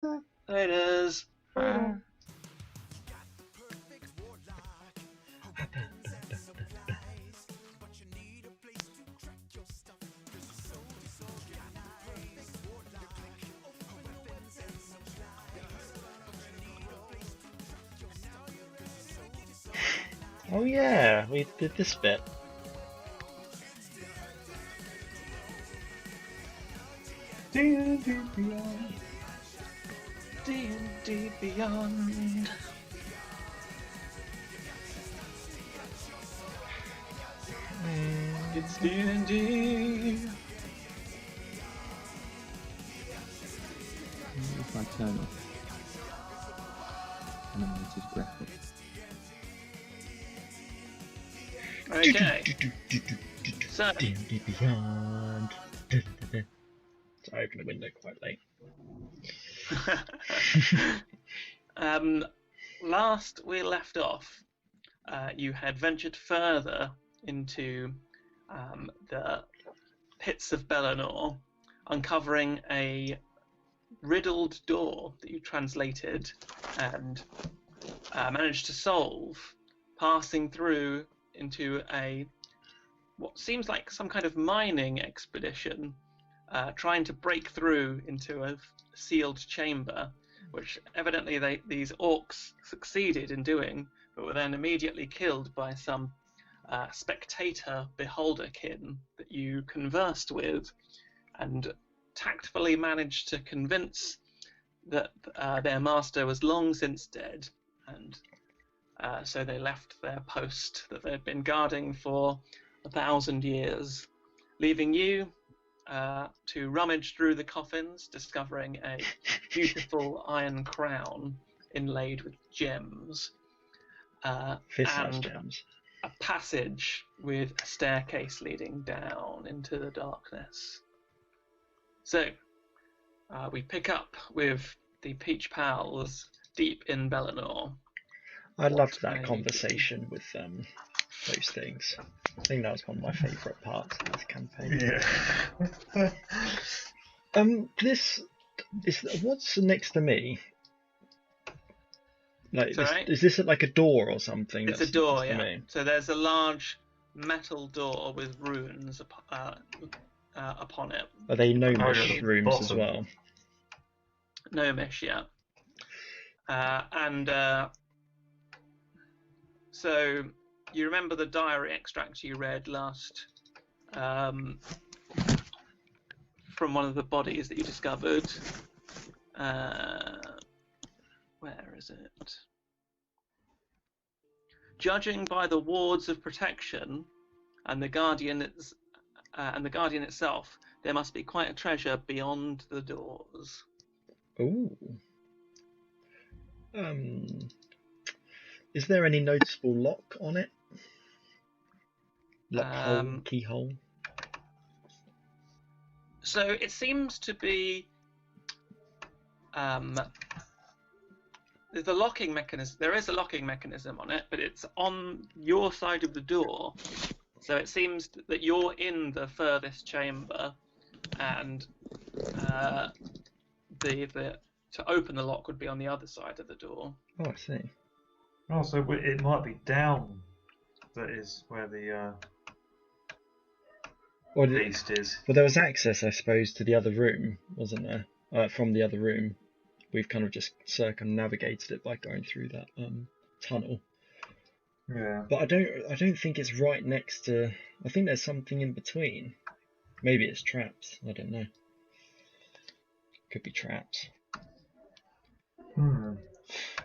It is. Oh yeah, we did this bit. D&D Beyond. D&D Beyond. It's D&D. If I turn off animated graphics. Okay. So, D&D Beyond. Sorry, I opened the window quite late. last we left off, you had ventured further into the pits of Bellinor, uncovering a riddled door that you translated and managed to solve, passing through into what seems like some kind of mining expedition, trying to break through into a sealed chamber, which evidently these orcs succeeded in doing, but were then immediately killed by some spectator beholderkin that you conversed with, and tactfully managed to convince that their master was long since dead, and so they left their post that they'd been guarding for 1,000 years, leaving you to rummage through the coffins, discovering a beautiful iron crown inlaid with gems, Fist-sized and gems. a passage with a staircase leading down into the darkness. So, we pick up with the Peach Pals deep in Bellinor. I loved that conversation with those things. I think that was one of my favourite parts of this campaign. Yeah. This is what's next to me. Like, is this like a door or something? It's a door, yeah. So there's a large metal door with runes upon it. Are they gnomish rooms as well? Gnomish, yeah. And so you remember the diary extract you read last from one of the bodies that you discovered. Where is it? Judging by the wards of protection and the guardian itself, there must be quite a treasure beyond the doors. Ooh. Is there any noticeable lock on it? Lock hole, keyhole? So it seems to be there's a locking mechanism. There is a locking mechanism on it, but it's on your side of the door. So it seems that you're in the furthest chamber, and to open the lock would be on the other side of the door. Oh, I see. Oh, so it might be down. That is where the beast is. Well, there was access, I suppose, to the other room, wasn't there? From the other room, we've kind of just circumnavigated it by going through that tunnel. Yeah. But I don't think it's right next to. I think there's something in between. Maybe it's traps. I don't know. Could be traps.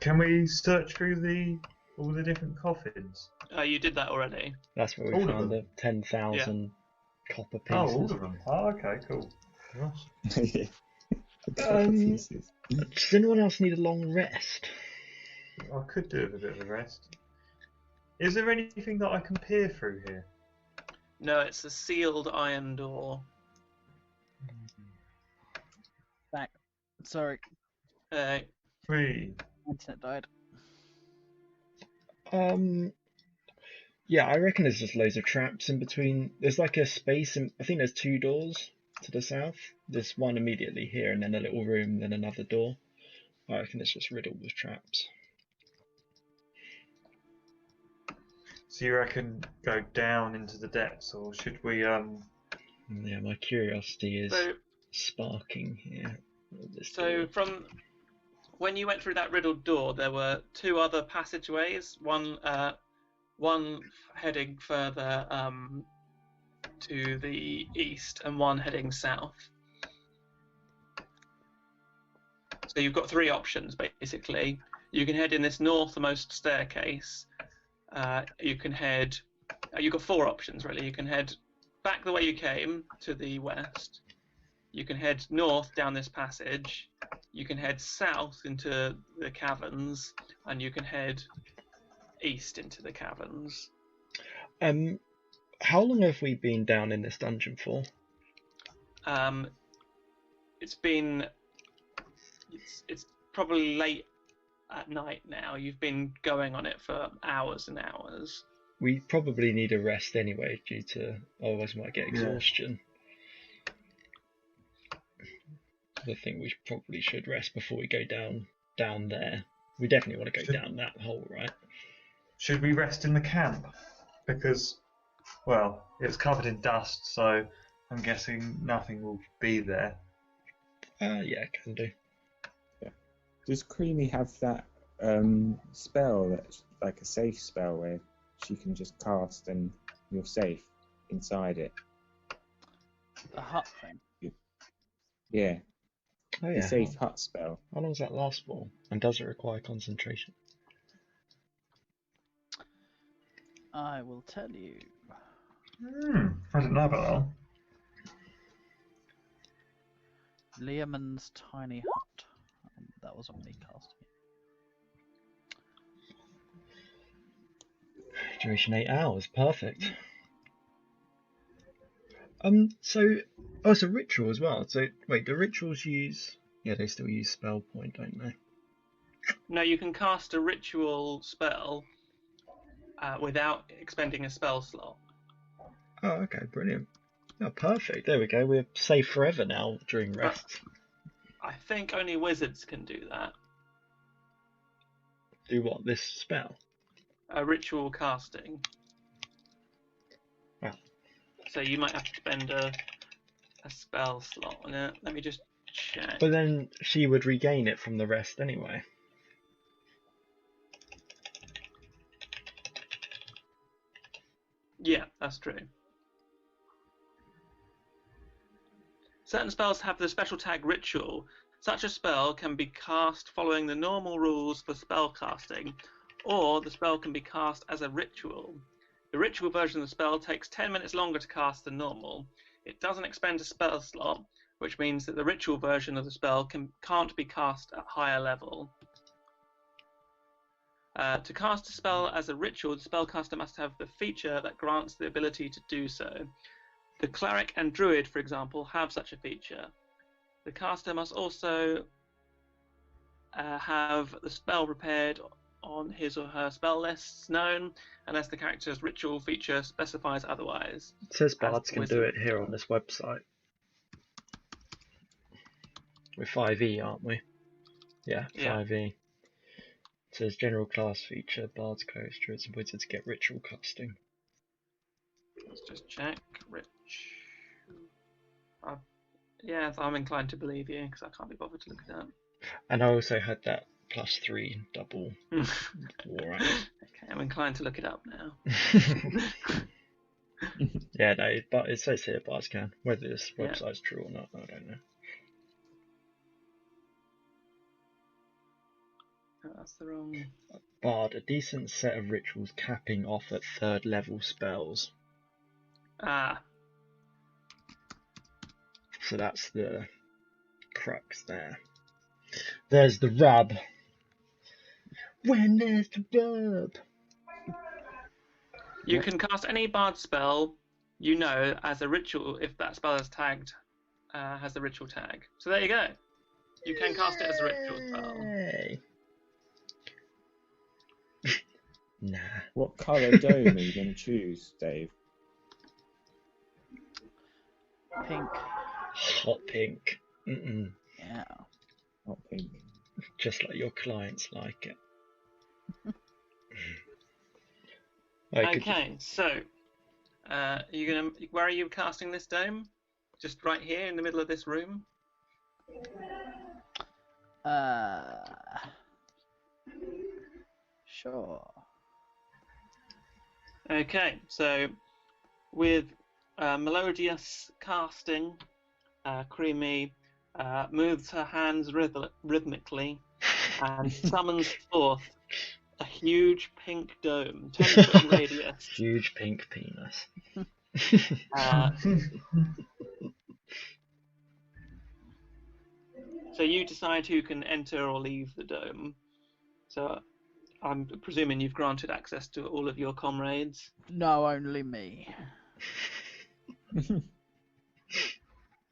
Can we search through all the different coffins? You did that already. That's where we found the 10,000 copper pieces. Oh, all of them. Oh, okay, cool. Does anyone else need a long rest? I could do with a bit of a rest. Is there anything that I can peer through here? No, it's a sealed iron door. Back. Sorry. Free. Internet died. Yeah, I reckon there's just loads of traps in between. There's like a space, I think there's 2 doors to the south. There's one immediately here, and then a little room, then another door. I reckon it's just riddled with traps. So you reckon go down into the depths, or should we? Yeah, my curiosity is So, sparking here. This so door. from when you went through that riddled door, there were two other passageways. One heading further to the east, and one heading south. So you've got three options basically. You can head in this northmost staircase. You can head. You've got four options really. You can head back the way you came to the west. You can head north down this passage. You can head south into the caverns, and you can head east into the caverns. How long have we been down in this dungeon for? It's been. It's probably late at night now. You've been going on it for hours and hours. We probably need a rest anyway, due to otherwise we might get exhaustion. I think we probably should rest before we go down there. We definitely want to go down that hole, right? Should we rest in the camp? Because, well, it's covered in dust, so I'm guessing nothing will be there. Yeah, can do. Does Creamy have that spell that's like a safe spell where she can just cast and you're safe inside it? The hut thing. Yeah, Oh the yeah. safe hut spell. How long does that last for? And does it require concentration? I will tell you. I don't know about that one. Leomund's tiny hut. That was on me casting it. Duration 8 hours, perfect. So it's a ritual as well. So wait, do rituals use? Yeah, they still use spell point, don't they? No, you can cast a ritual spell without expending a spell slot. Oh, okay, brilliant. Oh, perfect. There we go. We're safe forever now during rest. I think only wizards can do that. Do what? This spell? Ritual casting. Wow. So you might have to spend a spell slot on it. Let me just check. But then she would regain it from the rest anyway. Yeah, that's true. Certain spells have the special tag ritual. Such a spell can be cast following the normal rules for spell casting, or the spell can be cast as a ritual. The ritual version of the spell takes 10 minutes longer to cast than normal. It doesn't expend a spell slot, which means that the ritual version of the spell can't be cast at higher level. To cast a spell as a ritual, the spellcaster must have the feature that grants the ability to do so. The cleric and druid, for example, have such a feature. The caster must also have the spell prepared on his or her spell lists known, unless the character's ritual feature specifies otherwise. It says bards can do it here on this website. We're 5e, aren't we? Yeah, 5e. It says general class feature, bards, clerics, druids, and wizards get ritual casting. Let's just check. Yeah, I'm inclined to believe you because I can't be bothered to look it up. And I also had that +3 double war axe. Okay, I'm inclined to look it up now. Yeah, no, but it says here bards can. Whether this website's true or not, I don't know. Oh, that's the wrong. Bard, a decent set of rituals capping off at 3rd level spells. Ah. So that's the crux there. There's the rub. When there's the rub. You can cast any bard spell you know as a ritual if that spell is tagged, has the ritual tag. So there you go. You can cast it as a ritual spell. Yay. Nah. What colour dome are you going to choose, Dave? Pink. Hot pink. Yeah. Hot pink. Just like your clients like it. Right, could you- Okay, so where are you casting this dome? Just right here in the middle of this room? Sure. Okay, so with melodious casting, Creamy moves her hands rhythmically and summons forth a huge pink dome, 10-foot in radius. Huge pink penis. So you decide who can enter or leave the dome. So I'm presuming you've granted access to all of your comrades. No, only me.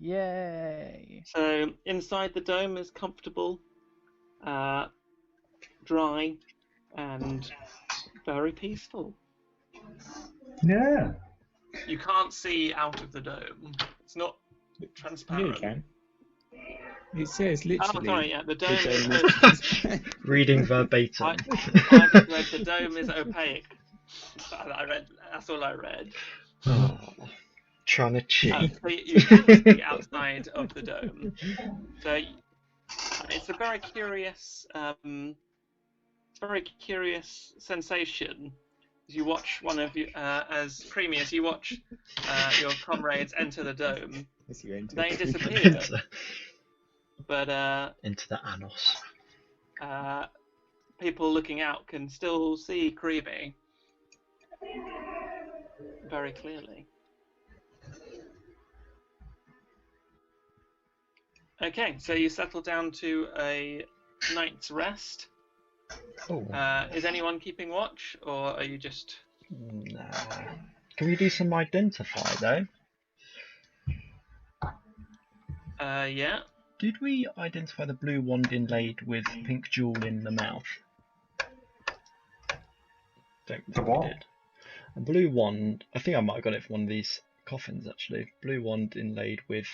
Yay. So inside the dome is comfortable, dry, and very peaceful. Yeah. You can't see out of the dome. It's not Yeah, transparent. you can. It says Oh, literally. sorry, yeah, the dome is Reading verbatim. I just read the dome is opaque. That's all I read. Oh, trying to cheat. So you can see outside of the dome. So it's a very curious, sensation. As you watch one of you, as Creamy, as you watch your comrades enter the dome, Yes, you enter. they disappear. But Into the anus. people looking out can still see Creamy very clearly. Okay, so you settle down to a night's rest. Oh. Is anyone keeping watch, or are you just... Nah. Can we do some identify though? Yeah. Did we identify the blue wand inlaid with pink jewel in the mouth? Don't The think we what? did. A blue wand. I think I might have got it from one of these coffins actually. Blue wand inlaid with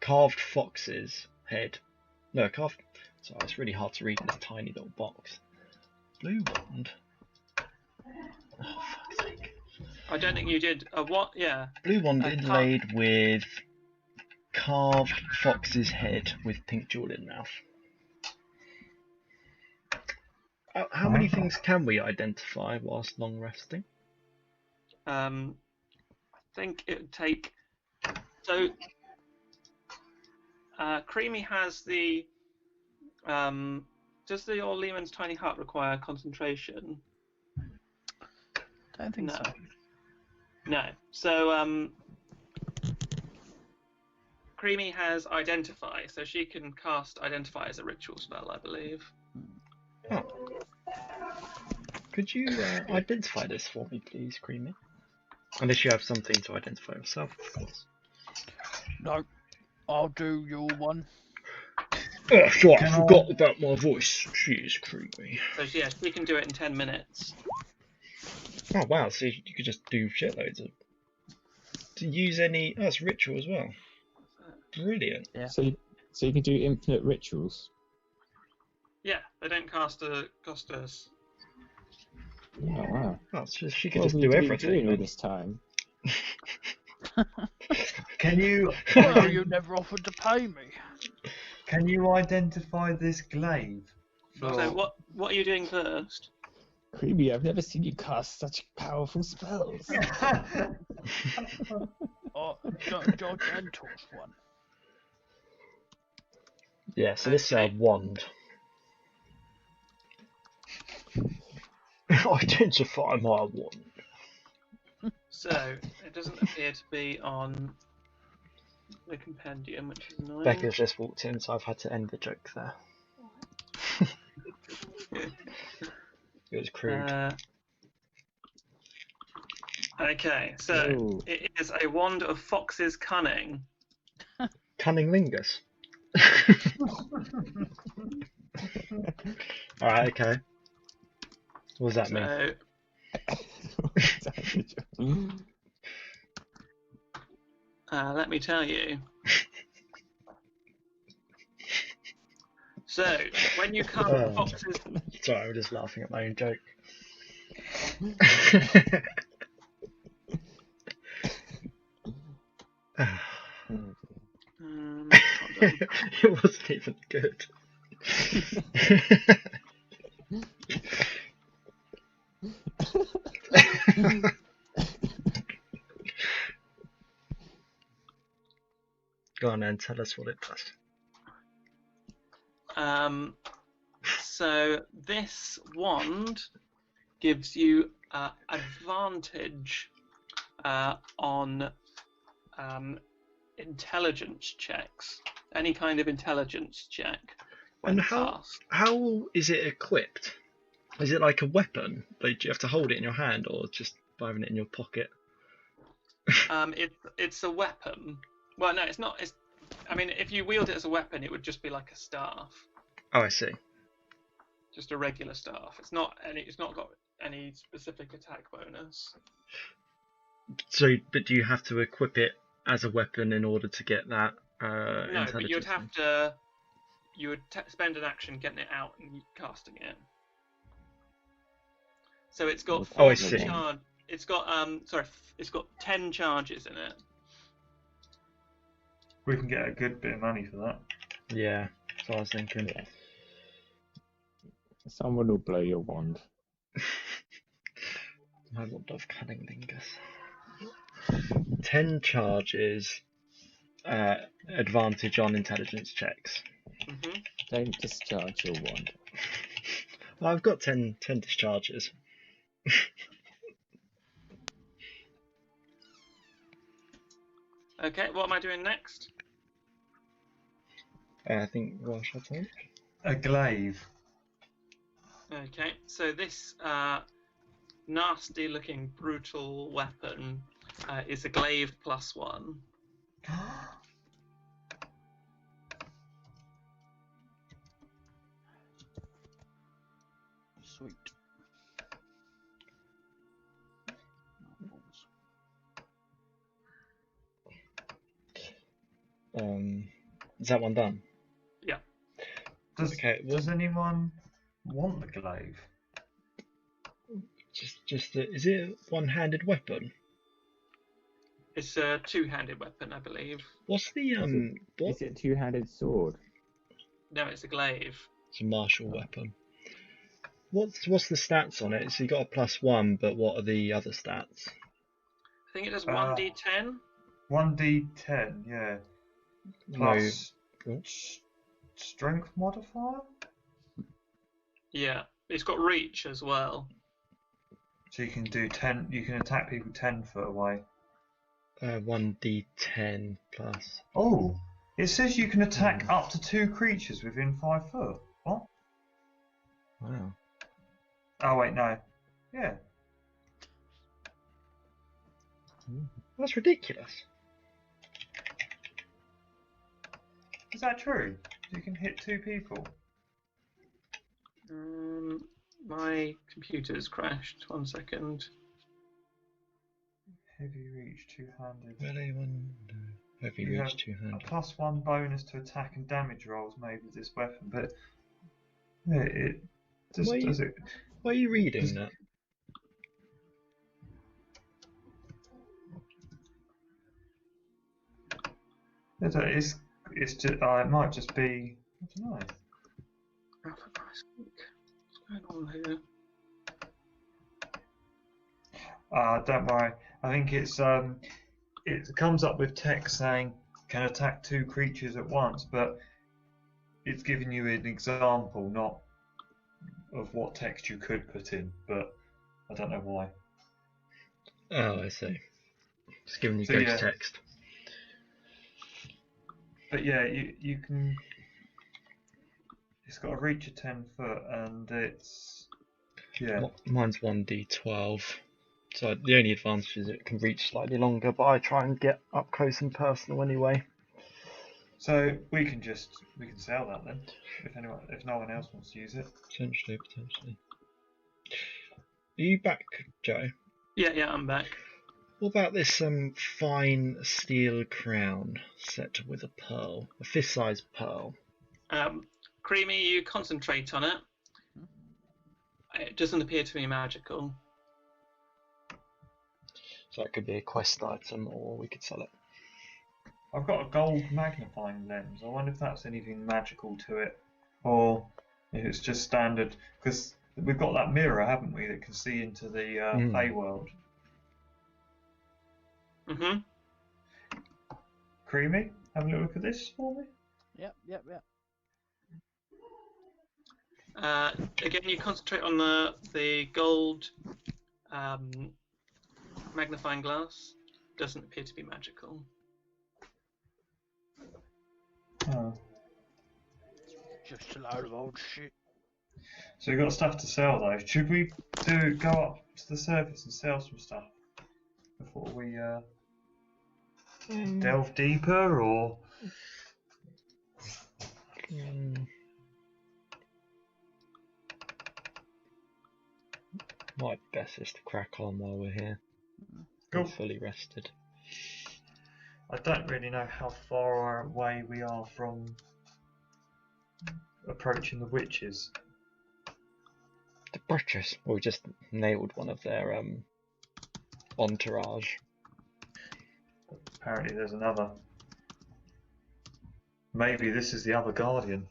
carved fox's head. No, carved. Sorry, it's really hard to read in this tiny little box. Blue wand. Oh, fuck's sake. I don't think you did. What? Yeah. Blue wand A inlaid with carved fox's head with pink jewel in mouth. How many things can we identify whilst long resting? I think it would take... So, Creamy has the... does the old Lehman's tiny hut require concentration? Don't think No. so. No. So, Creamy has Identify, so she can cast Identify as a ritual spell, I believe. Oh. Could you identify this for me, please, Creamy? Unless you have something to identify yourself, of course. No, I'll do your one. Oh, sorry, Can I I- forgot about my voice. Jeez, Creamy. So, yeah, she can do it in 10 minutes. Oh, wow, so you could just do shitloads of... To use any... Oh, it's ritual as well. Brilliant. Yeah. So you can do infinite rituals. Yeah, they don't cost us. Oh wow. Oh, so she could What just have do you been everything. doing all then. this time? Can you Well, you never offered to pay me. can you identify this glaive? So, what are you doing first? Creamy, I've never seen you cast such powerful spells. Oh, Gentled one. Yeah, so this is Okay. wand. Identify my wand. So, it doesn't appear to be on the compendium, which is annoying. Becca's just walked in, so I've had to end the joke there. It was crude. Okay, so Ooh. it is a wand of Fox's Cunning. Cunning-lingus. Alright, okay. What does that mean? So, let me tell you. So when you cast Oh. foxes, Sorry, I'm just laughing at my own joke. hold on. It wasn't even good. Go on then, tell us what it does. So this wand gives you advantage on intelligence checks. Any kind of intelligence check when And cast. how is it equipped? Is it like a weapon? Like, do you have to hold it in your hand or just by having it in your pocket? It's a weapon. Well, no, it's not. I mean, if you wield it as a weapon, it would just be like a staff. Oh, I see. Just a regular staff. It's not got any specific attack bonus. So, but do you have to equip it as a weapon in order to get that No, intelligence? but you'd have to. You would spend an action getting it out and casting it. So it's got Oh, I 40 see. charge. It's got it's got 10 charges in it. We can get a good bit of money for that. Yeah, that's what I was thinking. Yeah. Someone will blow your wand. My Lord of Cunninglingus. 10 charges, advantage on intelligence checks. Mm-hmm. Don't discharge your wand. Well, I've got 10 discharges. Okay, what am I doing next? I think Welsh had something. A glaive. Okay, so this nasty-looking, brutal weapon is a glaive +1. Sweet. Is that one done? Yeah. Okay, well, Does anyone want the glaive? just is it a one-handed weapon? It's a two-handed weapon, I believe. What's the Is it a two-handed sword? No, it's a glaive. It's a martial weapon. What's the stats on it? So you got a +1, but what are the other stats? I think it does 1d10. 1d10, yeah. Plus strength modifier? Yeah, it's got reach as well. So you can do 10, you can attack people 10 foot away. 1d10 plus. Oh, it says you can attack up to 2 creatures within 5 foot. What? Wow. Oh wait, no. Yeah. That's ridiculous. Is that true? You can hit 2 people. My computer's crashed. 1 second. Heavy reach, 2-handed. Really? Heavy You have reach, a two-handed. +1 bonus to attack and damage rolls made with this weapon, but yeah, it just does it. Why are you reading that? It's just it might just be, I don't know. Oh, for Christ's sake. What's going on here? Don't worry. I think it comes up with text saying can attack 2 creatures at once, but it's giving you an example, not of what text you could put in. But I don't know why. Oh, I see. Just giving you So, ghost yeah. text. But yeah, you can. It's got a reach of 10 foot, and it's Mine's 1d12. So the only advantage is it can reach slightly longer, but I try and get up close and personal anyway. So we can sell that then, if no one else wants to use it. Potentially. Are you back, Joe? Yeah, I'm back. What about this fine steel crown set with a pearl, a fist-sized pearl? Creamy, you concentrate on it. It doesn't appear to be magical. So it could be a quest item, or we could sell it. I've got a gold magnifying lens. I wonder if that's anything magical to it, or if it's just standard. Because we've got that mirror, haven't we, that can see into the Fey world. Mm-hmm. Creamy, have a little look at this for me. Yep. Again, you concentrate on the gold magnifying glass. Doesn't appear to be magical. Oh. Just a load of old shit. So we've got stuff to sell though. Should we go up to the surface and sell some stuff before we delve deeper, or? My best is to crack on while we're here. Cool. We're fully rested. I don't really know how far away we are from approaching the witches. The British. Well, we just nailed one of their entourage. Apparently there's another. Maybe this is the other guardian.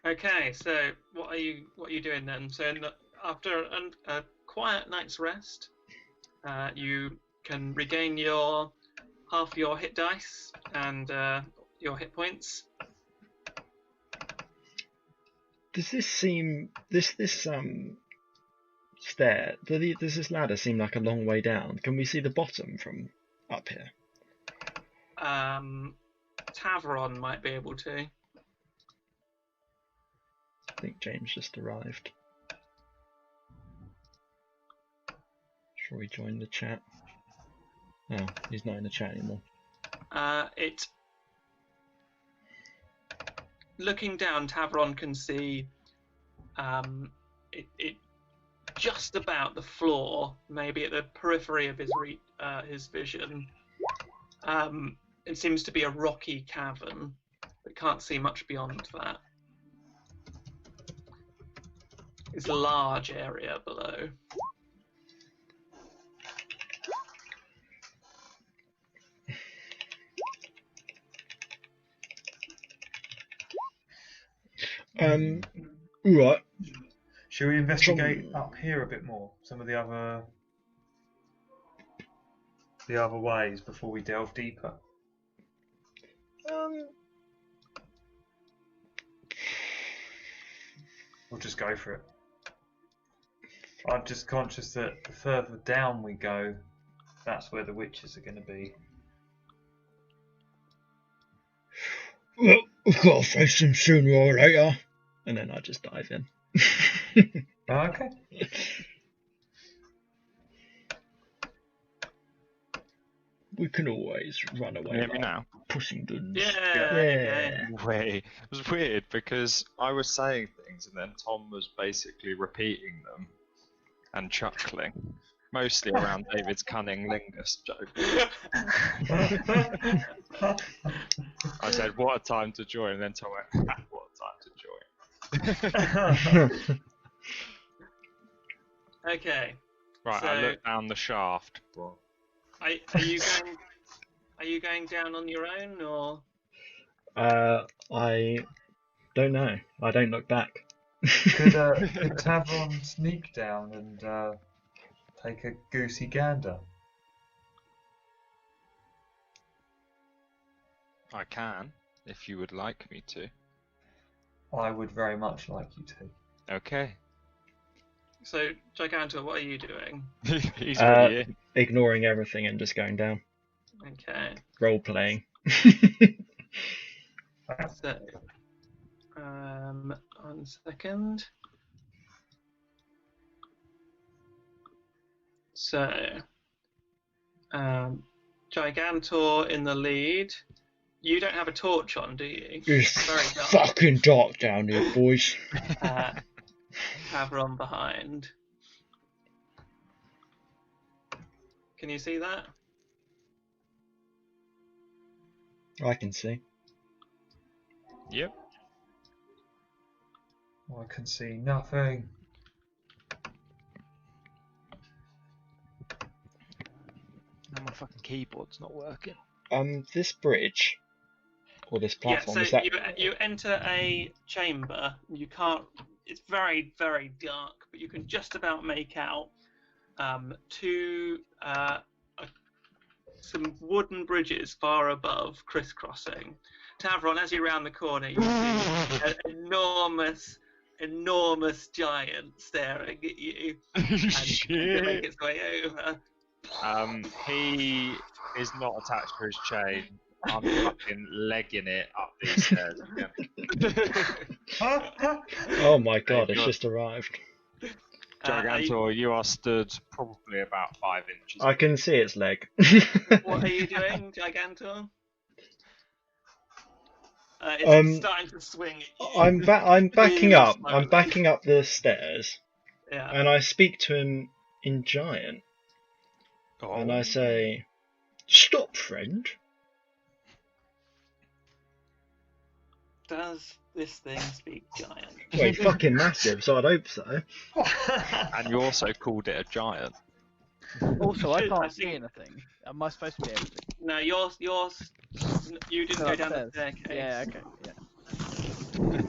Okay, so what are you doing then? So after a quiet night's rest, you can regain half your hit dice and your hit points. Does this seem this stair? Does this ladder seem like a long way down? Can we see the bottom from up here? Tavron might be able to. I think James just arrived. Shall we join the chat? Oh, he's not in the chat anymore. Looking down, Tavron can see it just about the floor, maybe at the periphery of his vision. It seems to be a rocky cavern, but can't see much beyond that. It's a large area below. Right. Should we investigate up here a bit more? Some of the other ways before we delve deeper. We'll just go for it. I'm just conscious that the further down we go, that's where the witches are going to be. Well, we've got to face them sooner or later. And then I just dive in. Okay. We can always run away. Can you hear me now? Pushing guns. Yeah. Wait, it was weird because I was saying things and then Tom was basically repeating them and chuckling, mostly around David's cunning lingus joke. I said, "What a time to join," and then Tom went, "What a time to join." Okay. Right, So, I looked down the shaft, bro. Are you going down on your own, or? I don't know. I don't look back. Could Tavron sneak down and take a goosey gander? I can, if you would like me to. I would very much like you to. Okay. So, Gigantor, what are you doing? He's already in. Ignoring everything and just going down. Okay. Role playing. So, 1 second. So, Gigantor in the lead. You don't have a torch on, do you? It's very dark. fucking dark down here, boys. Tavron behind. Can you see that? I can see. Yep. I can see nothing. Now my fucking keyboard's not working. This bridge or this Yeah, platform so is that? you enter a chamber. You can't. It's very very dark, but you can just about make out two some wooden bridges far above, crisscrossing. Tavron, as you round the corner, you see an enormous giant staring at you and to make its way over. He is not attached to his chain. I'm fucking legging it up these stairs again. Oh my god, it's God. just arrived. Gigantor, you are stood probably about 5 inches. I can see its leg. What are you doing, Gigantor? It's starting to swing at you. I'm backing really up. slowly. I'm backing up the stairs, Yeah. and I speak to him in giant, Oh. and I say, "Stop, friend." Does this thing speak giant? Well, he's fucking massive, so I'd hope so. And you also called it a giant. Also, I I can't see think- anything. Am I supposed to be able to? No, yours. You didn't go down the Upstairs. staircase. Yeah, okay. Yeah.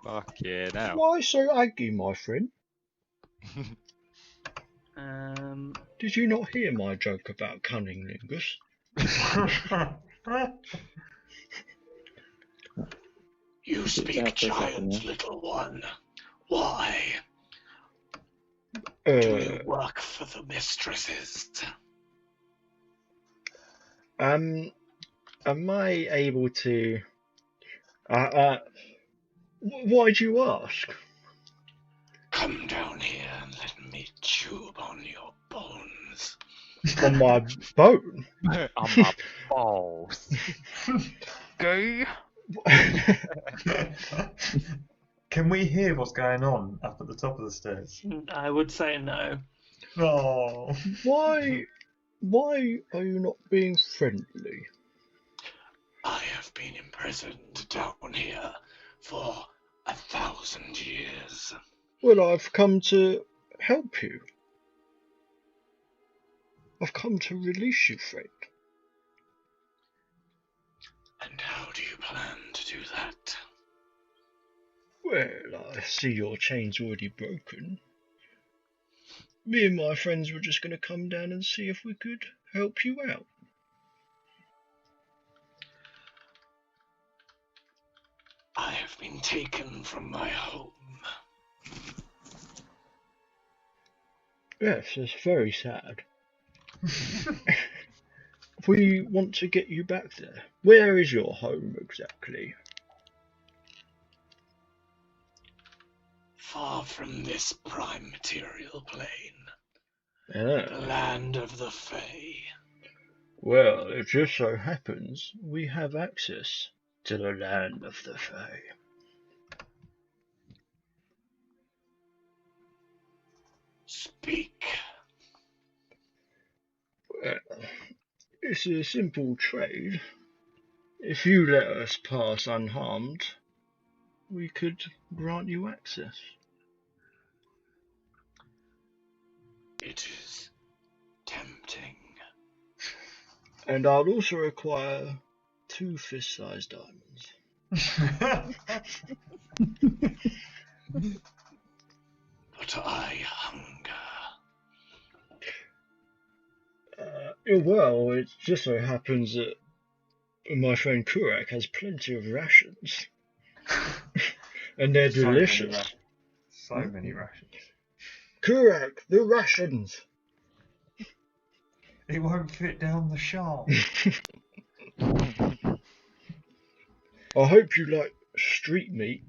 Fuck yeah, now. Why so aggy, my friend? Did Did you not hear my joke about cunning lingus? You speak giant, little one. Why do you work for the mistresses? Am I able to? Why'd you ask? Come down here and let me chew on your bones. On my bone? On my balls. Go. Can we hear what's going on up at the top of the stairs? I would say no. Oh. Why are you not being friendly? I have been imprisoned down here for 1,000 years. Well, I've come to help you. I've come to release you, friend. And how do you plan to do that? Well, I see your chain's already broken. Me and my friends were just going to come down and see if we could help you out. I have been taken from my home. Yes, it's very sad. We want to get you back there. Where is your home exactly? Far from this prime material plane. Ah, The land of the Fae. well, it just so happens we have access to the land of the Fae. Speak. Well, it's a simple trade. If you let us pass unharmed, we could grant you access. It is tempting. And I'll also require 2 fist-sized diamonds. But I hunger. Well, it just so happens that my friend Kurak has plenty of rations. And they're So many delicious. rations. So many rations. Kurak, the rations! It won't fit down the shaft. I hope you like street meat.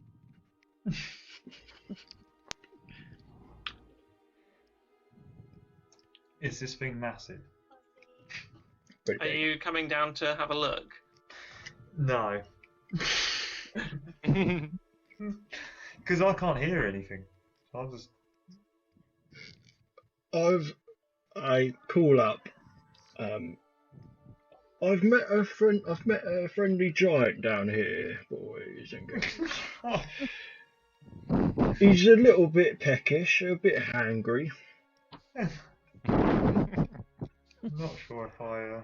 Is this thing massive? Pretty Are big. you coming down to have a look? No. Because I can't hear anything. I'll just. I call up. I've met a friendly giant down here, boys. boys and girls. He's a little bit peckish, a bit hangry. I'm not sure if I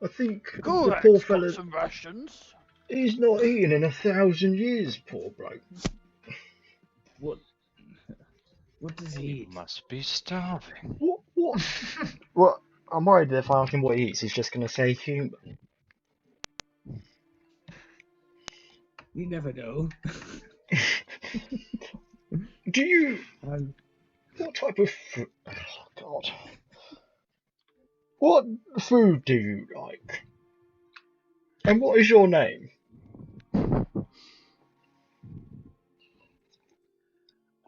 think the Gorax poor got fella, some rations. he's not eaten in 1,000 years, poor bloke. What? What does he He eat? must be starving. What? Well, I'm worried that if I ask him what he eats, he's just going to say human. You never know. Do you... Um, What type of food... Oh, God. What food do you like? And what is your name?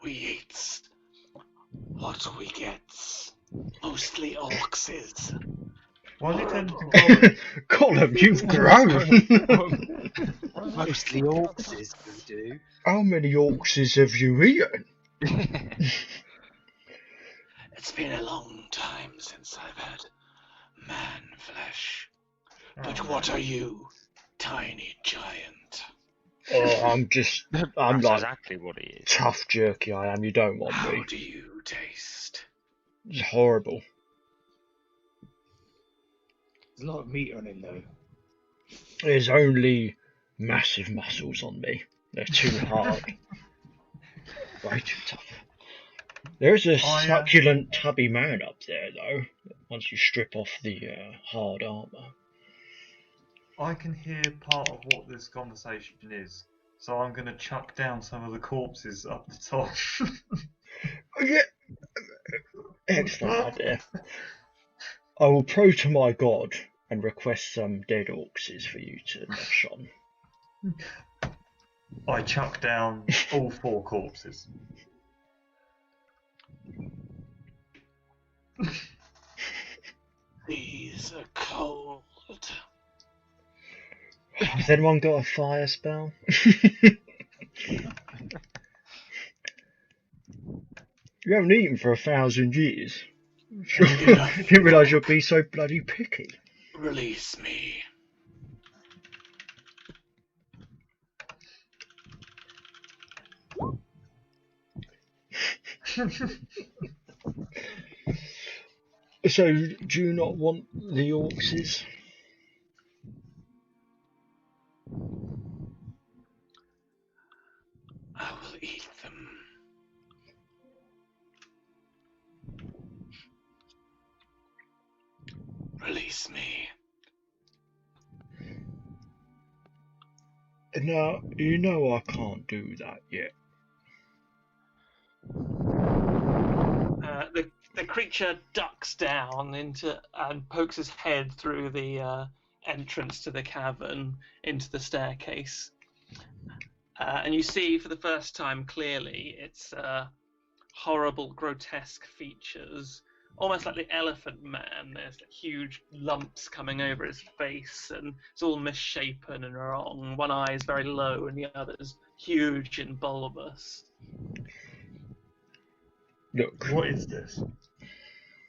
We eat what we get. Mostly orcs. why is he tending to Colin? Colin, you've grown! Mostly orcs we do. How many orcs have you eaten? It's been a long time since I've had man flesh. But Oh, what are you, tiny giant? Oh, I'm That's like exactly what he is. tough jerky I am, you don't want How me. do you taste? It's horrible. there's a lot of meat on him though. There's only massive muscles on me. They're too hard. Way too tough. There's a succulent tubby man up there though, once you strip off the hard armour. I can hear part of what this conversation is, so I'm going to chuck down some of the corpses up the top. Oh, yeah. Excellent idea. I will pray to my god and request some dead orcs for you to nosh on. I chuck down all 4 corpses. These are cold. Has anyone got a fire spell? You haven't eaten for 1,000 years. Didn't realise you'd be so bloody picky. Release me. So, do you not want the orcs? I will eat them. Release me. Now, you know I can't do that yet. The creature ducks down into and pokes his head through the entrance to the cavern into the staircase, and you see for the first time clearly its horrible, grotesque features, almost like the Elephant Man. There's huge lumps coming over his face, and it's all misshapen and wrong. One eye is very low, and the other's huge and bulbous. Look, What is this?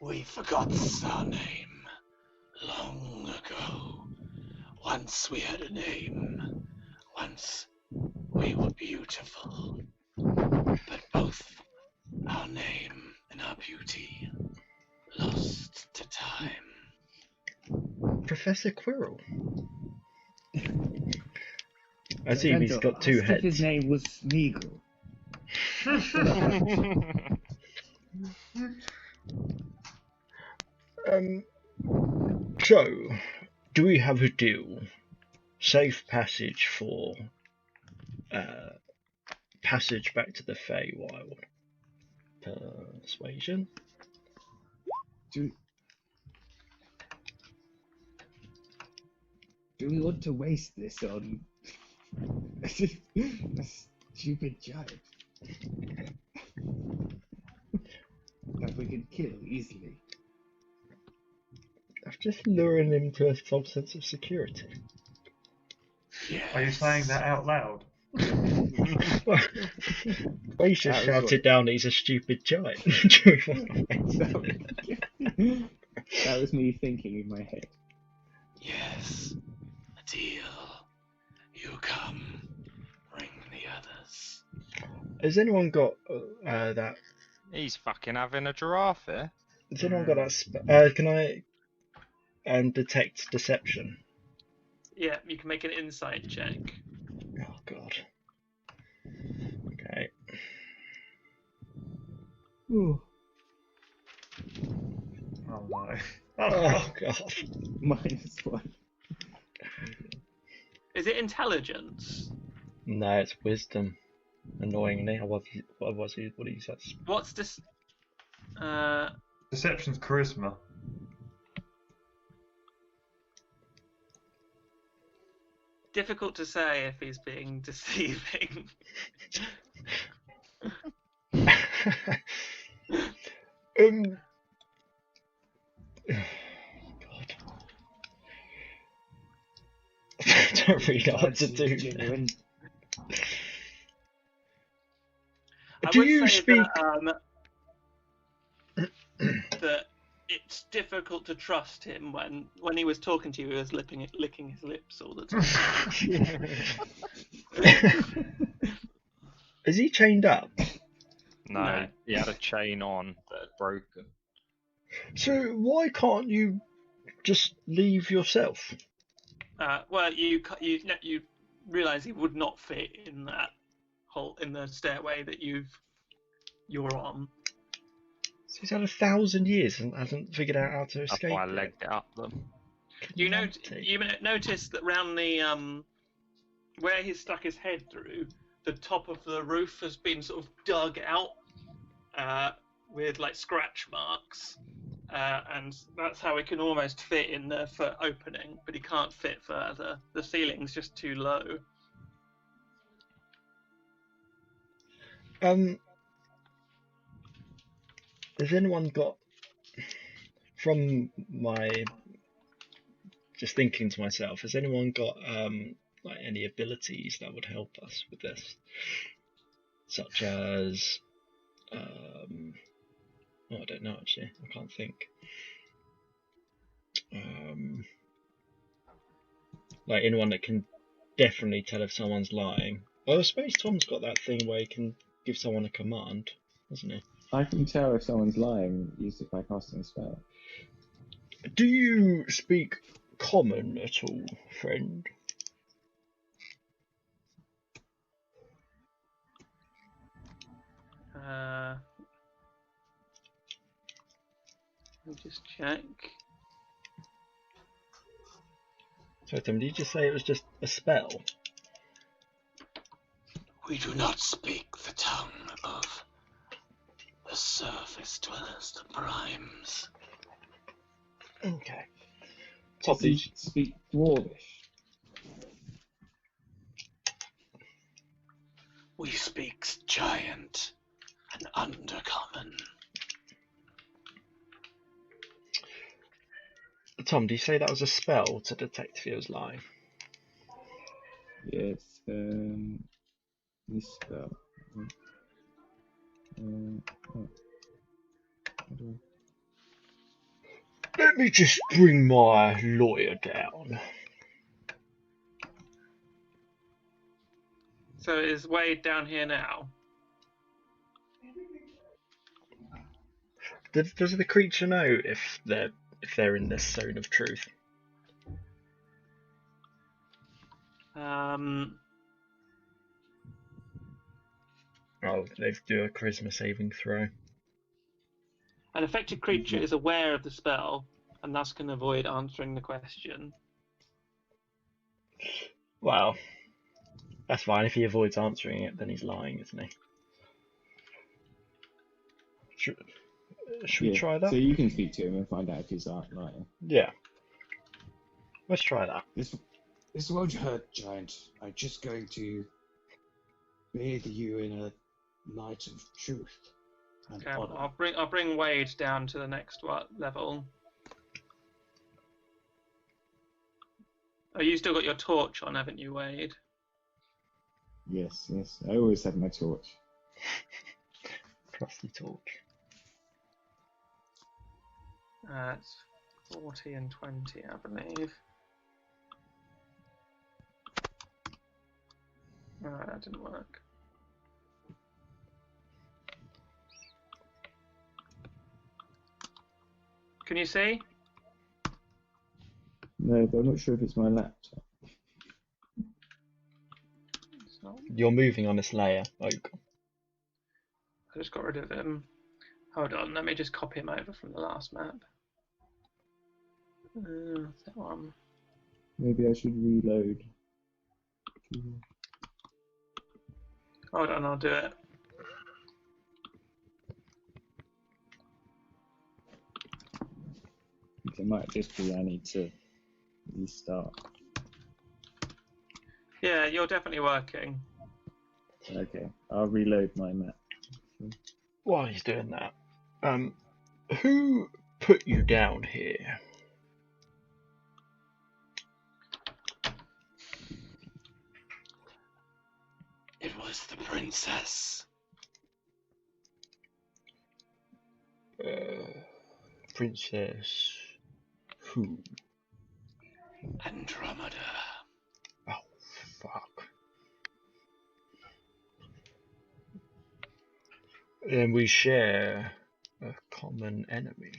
We forgot our name long ago. Once we had a name. Once we were beautiful. But both our name and our beauty lost to time. Professor Quirrell. I see he's got 2 heads. His name was Smeagol. So, do we have a deal? Safe passage for passage back to the Feywild. Persuasion. Do we want to waste this on a stupid giant that we can kill easily? I'm just luring him to a false sense of security. Yes. Are you saying that out loud? Well, he's just shouted down that he's a stupid giant. That was me thinking in my head. Yes. A deal. You come. Has anyone got that? He's fucking having a giraffe here. Has anyone got that? Can I detect deception? Yeah, you can make an insight check. Oh God. Okay. Ooh. Oh no. Oh God. -1. Is it intelligence? No, it's wisdom. Annoyingly, what do you say? What's this? Deception's charisma. Difficult to say if he's being deceiving. God. I don't really know what to do. Genuine. I Do would you say speak? that it's difficult to trust him when he was talking to you. He was licking his lips all the time. Is he chained up? No, he had a chain on that had broken. So why can't you just leave yourself? Well, you realise he would not fit in that hole in the stairway that you're on. So he's had 1,000 years and hasn't figured out how to That's escape. why I legged it up them. You notice that round the where he's stuck his head through, the top of the roof has been sort of dug out with like scratch marks, and that's how he can almost fit in the foot opening, but he can't fit further. The ceiling's just too low. Has anyone got, from my just thinking to myself, has anyone got like any abilities that would help us with this, such as I don't know actually. I can't think. Like anyone that can definitely tell if someone's lying. Well, I suppose Tom's got that thing where he can give someone a command, hasn't he? I can tell if someone's lying used it by casting a spell. Do you speak common at all, friend? Let me just check. So Tom, did you just say it was just a spell? We do not speak the tongue of the surface dwellers, the primes. Okay. Tom, Does he speak Dwarvish? We speak giant and undercommon. Tom, do you say that was a spell to detect if he was lying? Yes. This spell. Let me just bring my lawyer down. So is Wade down here now? Does the creature know if they're in this zone of truth? Oh, they do a charisma saving throw. An affected creature is aware of the spell and thus can avoid answering the question. Well, that's fine. If he avoids answering it, then he's lying, isn't he? Should we try that? So you can speak to him and find out if he's lying. Yeah. Let's try that. This won't hurt, Giant. I'm just going to bathe you in a light of truth and Okay, honor. I'll bring Wade down to the next level. Oh, you still got your torch on, haven't you, Wade? Yes. I always have my torch. Trusty torch. It's 40 and 20, I believe. That didn't work. Can you see? No, but I'm not sure if it's my laptop. It's not. You're moving on this layer. Oak. I just got rid of him. Hold on, let me just copy him over from the last map. That one. Maybe I should reload. Hold on, I'll do it. It might just be I need to restart. Yeah, you're definitely working. Okay, I'll reload my map. While he's doing that, who put you down here? It was the princess. Princess who? Andromeda. Oh, fuck. Then we share a common enemy.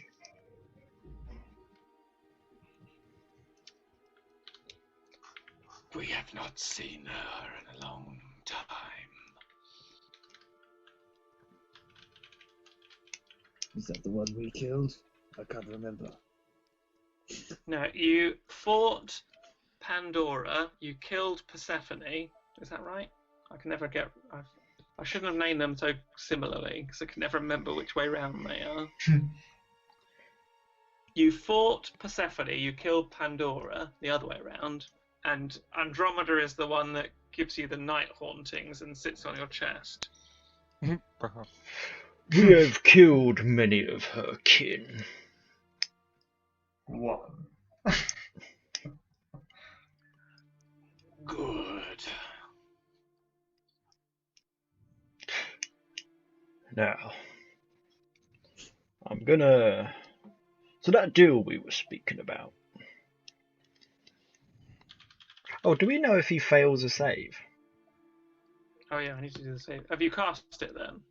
We have not seen her in a long time. Is that the one we killed? I can't remember. No, you fought Pandora. You killed Persephone. Is that right? I can never get. I shouldn't have named them so similarly because I can never remember which way round they are. You fought Persephone. You killed Pandora. The other way around. And Andromeda is the one that gives you the night hauntings and sits on your chest. We have killed many of her kin. One. Good. Now, I'm gonna... So that deal we were speaking about. Oh, do we know if he fails a save? Oh yeah, I need to do the save. Have you cast it then?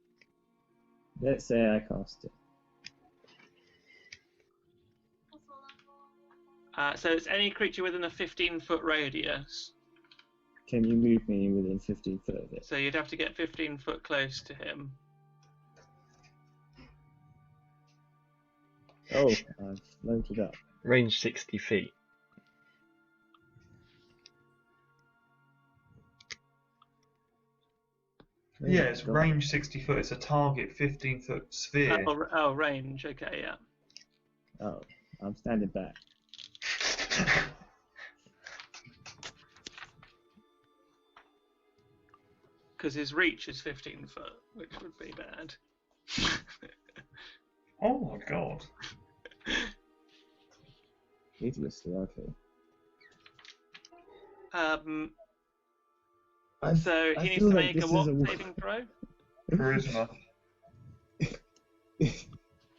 Let's say I cast it. So it's any creature within a 15-foot radius. Can you move me within 15 foot of it? So you'd have to get 15 foot close to him. Oh, I've loaded up. Range 60 feet. Yeah, it's range 60 foot. It's a target 15-foot sphere. Oh, range. Okay, yeah. Oh, I'm standing back. Because his reach is 15 foot, which would be bad. Oh my god. Hideously, okay. So I he needs feel to like make this a is what a- saving throw? Charisma.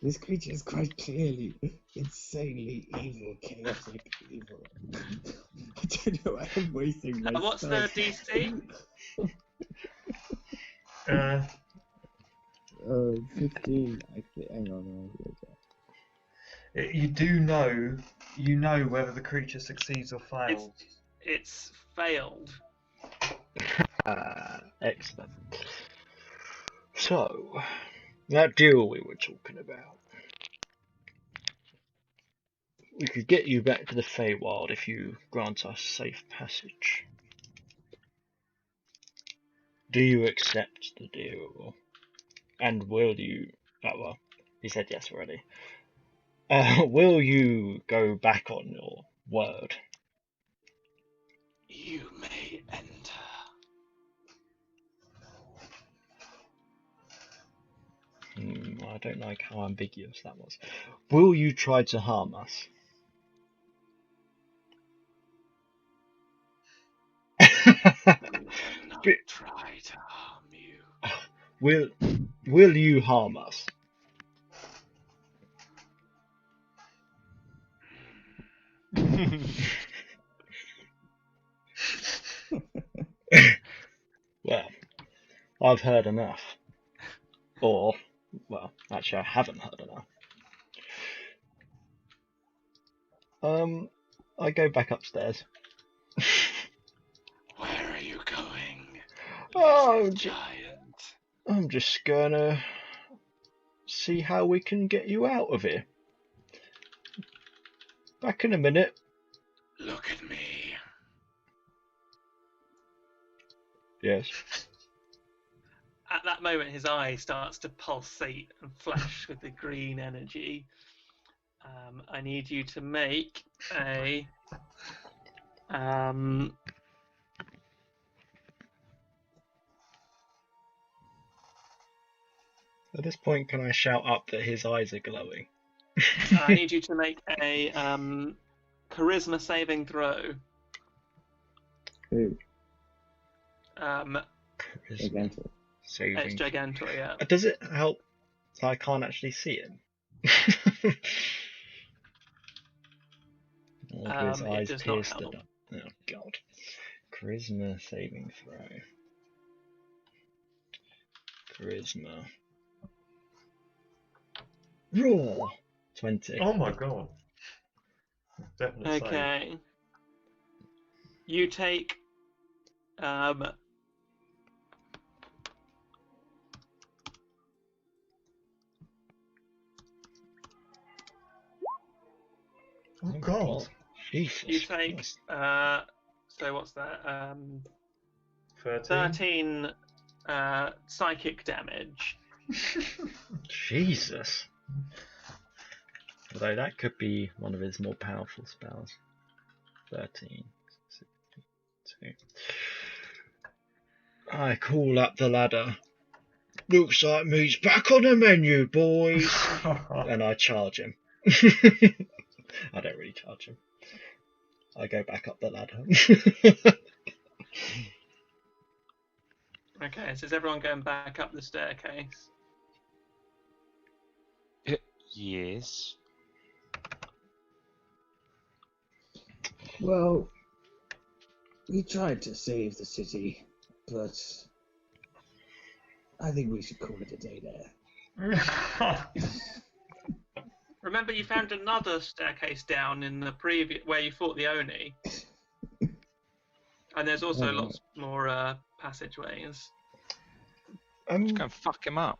This creature is quite clearly insanely evil, chaotic evil. I don't know why I'm wasting my What's spell. the DC? 15. Hang on. You do know, you know whether the creature succeeds or fails. It's failed. Excellent. So, that deal we were talking about. We could get you back to the Feywild if you grant us safe passage. Do you accept the deal? And will you... Oh, well, he said yes already. Will you go back on your word? You may enter. I don't like how ambiguous that was. Will you try to harm us? Not try to harm you. Will you harm us? Well, I've heard enough. Or, well, actually I haven't heard enough. I go back upstairs. Where are you going, Oh, little giant? I'm just gonna see how we can get you out of here. Back in a minute. Look at me. Yes. At that moment, his eye starts to pulsate and flash with the green energy. I need you to make a At this point, can I shout up that his eyes are glowing? I need you to make a charisma saving throw. Who? Charisma Gigantor. saving. It's Gigantor, yeah. Does it help? I can't actually see him. Or do his It eyes does not pierced help. it up? Oh god. Charisma saving throw. Charisma. Raw 20. Oh my god. Definitely save. Okay. You take Oh god. Jesus. you take Christ. so what's that? 13. 13 psychic damage. Jesus. Although that could be one of his more powerful spells. 13. 62. I call up the ladder. Looks like meat's back on the menu, boys. And I charge him. I don't really charge him. I go back up the ladder. Okay, so is everyone going back up the staircase? Yes. Well, we tried to save the city, but I think we should call it a day there. Remember, you found another staircase down in the previous where you fought the Oni, and there's also lots more passageways. Just go and fuck him up.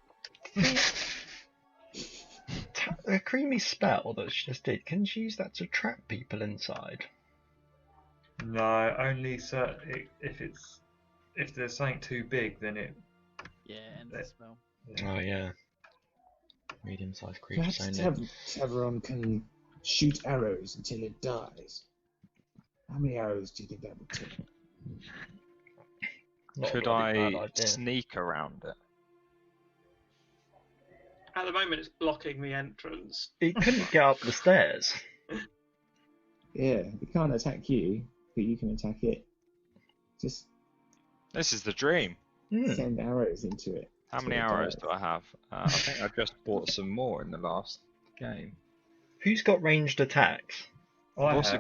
A creamy spell that she just did. Can she use that to trap people inside? No, only if there's something too big, then it. Yeah, ends the spell. Oh yeah. Medium-sized creatures Perhaps only. Tavron can shoot arrows until it dies. How many arrows do you think that would take? Not a Could bloody bad I idea. sneak around it? At the moment, it's blocking the entrance. It couldn't get up the stairs. Yeah, it can't attack you, but you can attack it. Just This is the dream. send arrows into it. How till many it arrows dies. do I have? I think I just bought some more in the last game. Who's got ranged attacks? I've also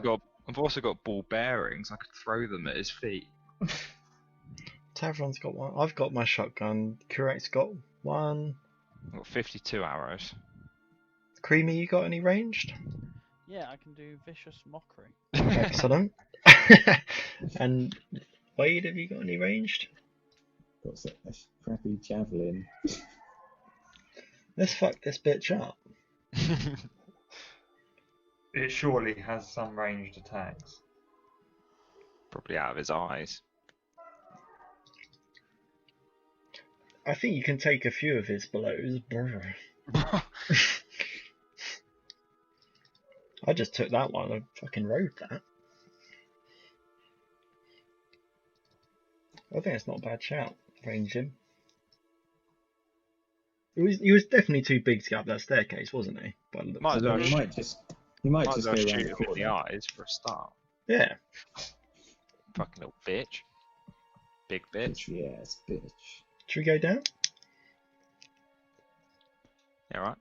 got ball bearings. I could throw them at his feet. Tavron's got one. I've got my shotgun. Kurek's got one. I've got 52 arrows. Creamy, you got any ranged? Yeah, I can do vicious mockery. Excellent. And Wade, have you got any ranged? Got a crappy javelin. Let's fuck this bitch up. It surely has some ranged attacks. Probably out of his eyes. I think you can take a few of his blows. I just took that one. I fucking rode that. I think it's not a bad shout. Range him. He was definitely too big to get up that staircase, wasn't he? By the looks Might as of well it. He might just well go shoot around him the in the corner. eyes for a start. Yeah. Fucking little bitch. Big bitch. Yes, bitch. Should we go down? Yeah, right.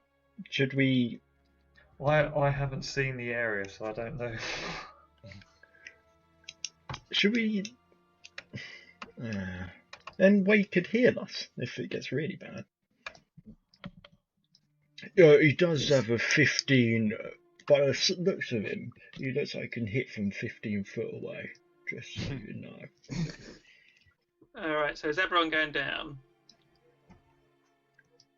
Should we? I haven't seen the area, so I don't know. Should we? Then Wade could heal us if it gets really bad. He does have a 15 by the looks of him, he looks like he can hit from 15 foot away. Just so you know. Alright, so is everyone going down?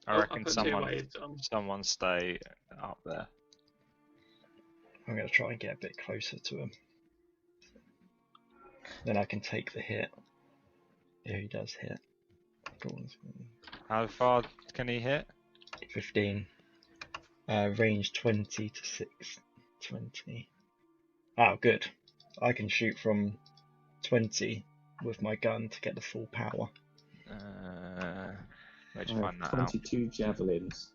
I I'll reckon put two waves on. someone stay up there. I'm going to try and get a bit closer to him. Then I can take the hit. Yeah, he does hit. How far can he hit? 15. Range 20 to 620. Oh, good. I can shoot from 20 with my gun to get the full power. Where'd you find that out? 22 javelins.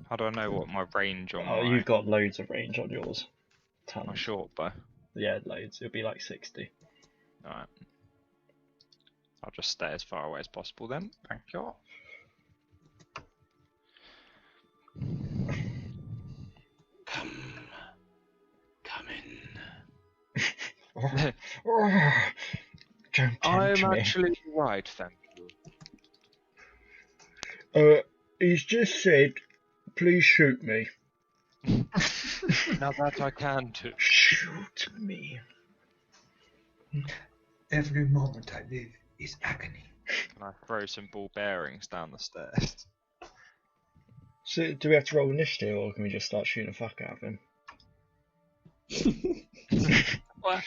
How do I know what my range on Oh, my... you've got loads of range on yours. Tons. my short bow? Yeah, loads. It'll be like 60. Alright. I'll just stay as far away as possible then. Thank you. Come in. Don't tempt I'm me. actually right, thank you. He's just said, please shoot me. Now that I can do. Shoot me. Every moment I live is agony. Can I throw some ball bearings down the stairs? So, do we have to roll initiative, or can we just start shooting the fuck out of him? Well,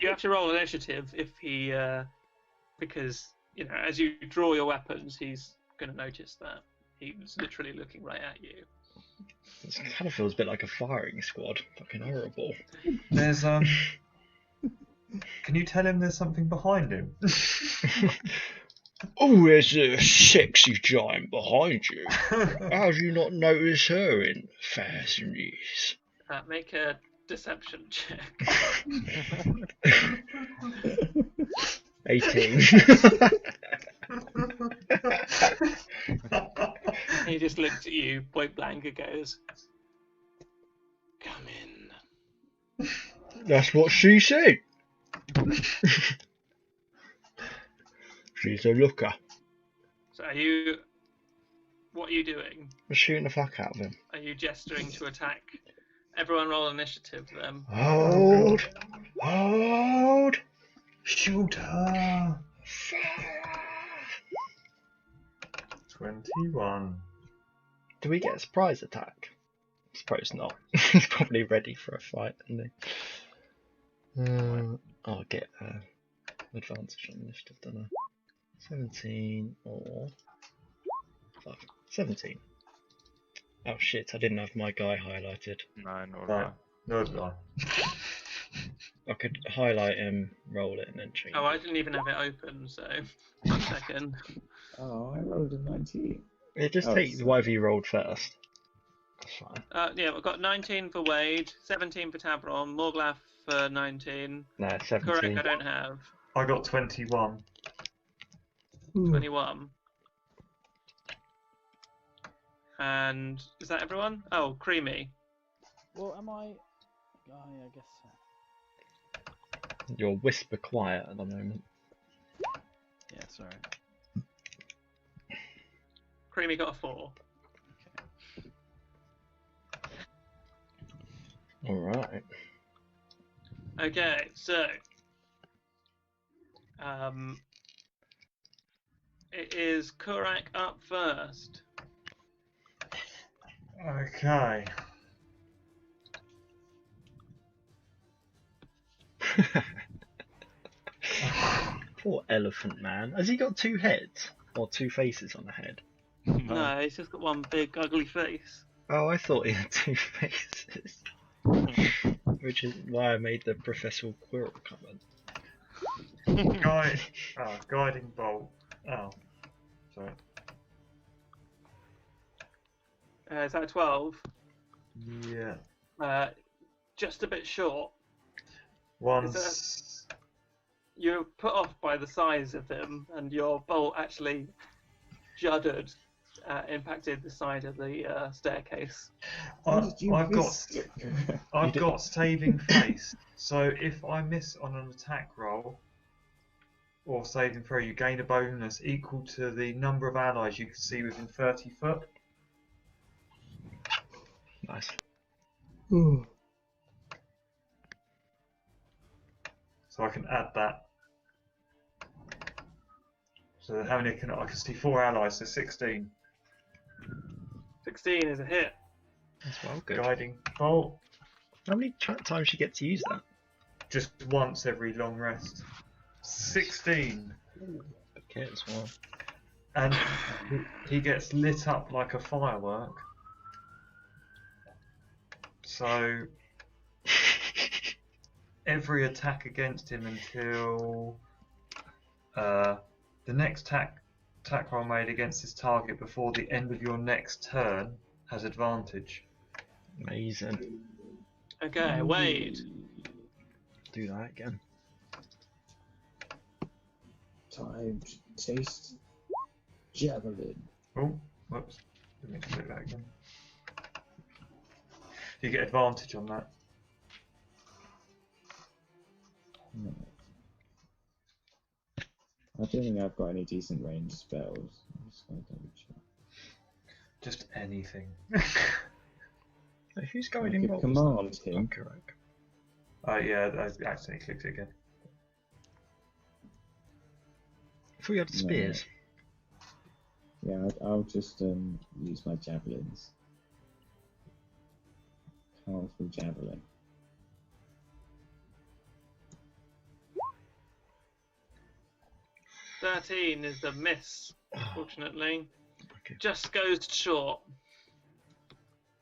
you have to roll initiative if he, because, you know, as you draw your weapons, he's going to notice that. He's literally looking right at you. It kind of feels a bit like a firing squad. Fucking horrible. There's Can you tell him there's something behind him? Oh, there's a sexy giant behind you. How do you not notice her in fashionis? Make a deception check. 18. He just looks at you point blank and goes, Come in. That's what she said. She's a looker. so what are you doing? We're shooting the fuck out of him. Are you gesturing to attack? Everyone roll initiative then. Hold! Hold! Shoot her! Fire! 21. Do we get a surprise attack? I suppose not. He's probably ready for a fight, isn't he? I'll get advantage on initiative, don't I? 17 or... Fuck. 17. Oh shit, I didn't have my guy highlighted. No, nor Right. Nor did I. I could highlight him, roll it, and then change Oh, I it. didn't even have it open, so 1 second. Oh, I rolled a 19. Yeah, just Oh, take so- whatever you rolled first. That's fine. Yeah, we've got 19 for Wade, 17 for Tabron, Morglaf for 19. No, Correct, 17. I don't have. I got 21. 21. And is that everyone? Oh, Creamy. Well, am I? Oh, yeah, I guess so. You're whisper quiet at the moment. Yeah, sorry. Creamy got a 4. Alright. Okay, so it is Kurak up first. Okay. Poor elephant man. Has he got 2 heads? Or 2 faces on the head? No, he's just got one big ugly face. Oh, I thought he had 2 faces. Which is why I made the Professor Quirrell comment. Guiding bolt. Oh. Sorry. Is that a 12? Yeah. Just a bit short. Once. You're put off by the size of him, and your bolt actually juddered, impacted the side of the staircase. I've got saving face. So if I miss on an attack roll or saving throw, you gain a bonus equal to the number of allies you can see within 30 foot. Nice. So I can add that. So how many can I can see 4 allies, so 16. 16 is a hit. As well, good. Guiding bolt. How many times you get to use that? Just once every long rest. 16. Okay, as well. And he gets lit up like a firework. So every attack against him until the next attack roll made against this target before the end of your next turn has advantage. Amazing. Okay, Wade. Do that again. Time to taste javelin. Oh, whoops. Let me click that again. You get advantage on that. No. I don't think I've got any decent range spells. I'm just gonna double check. Just anything. So who's I guiding could bolts? command him. Correct. Yeah, I accidentally clicked it again. I thought you had spears. Yeah, I'll just use my javelins. Powerful javelin. No. 13 is a miss, unfortunately. Okay. Just goes short.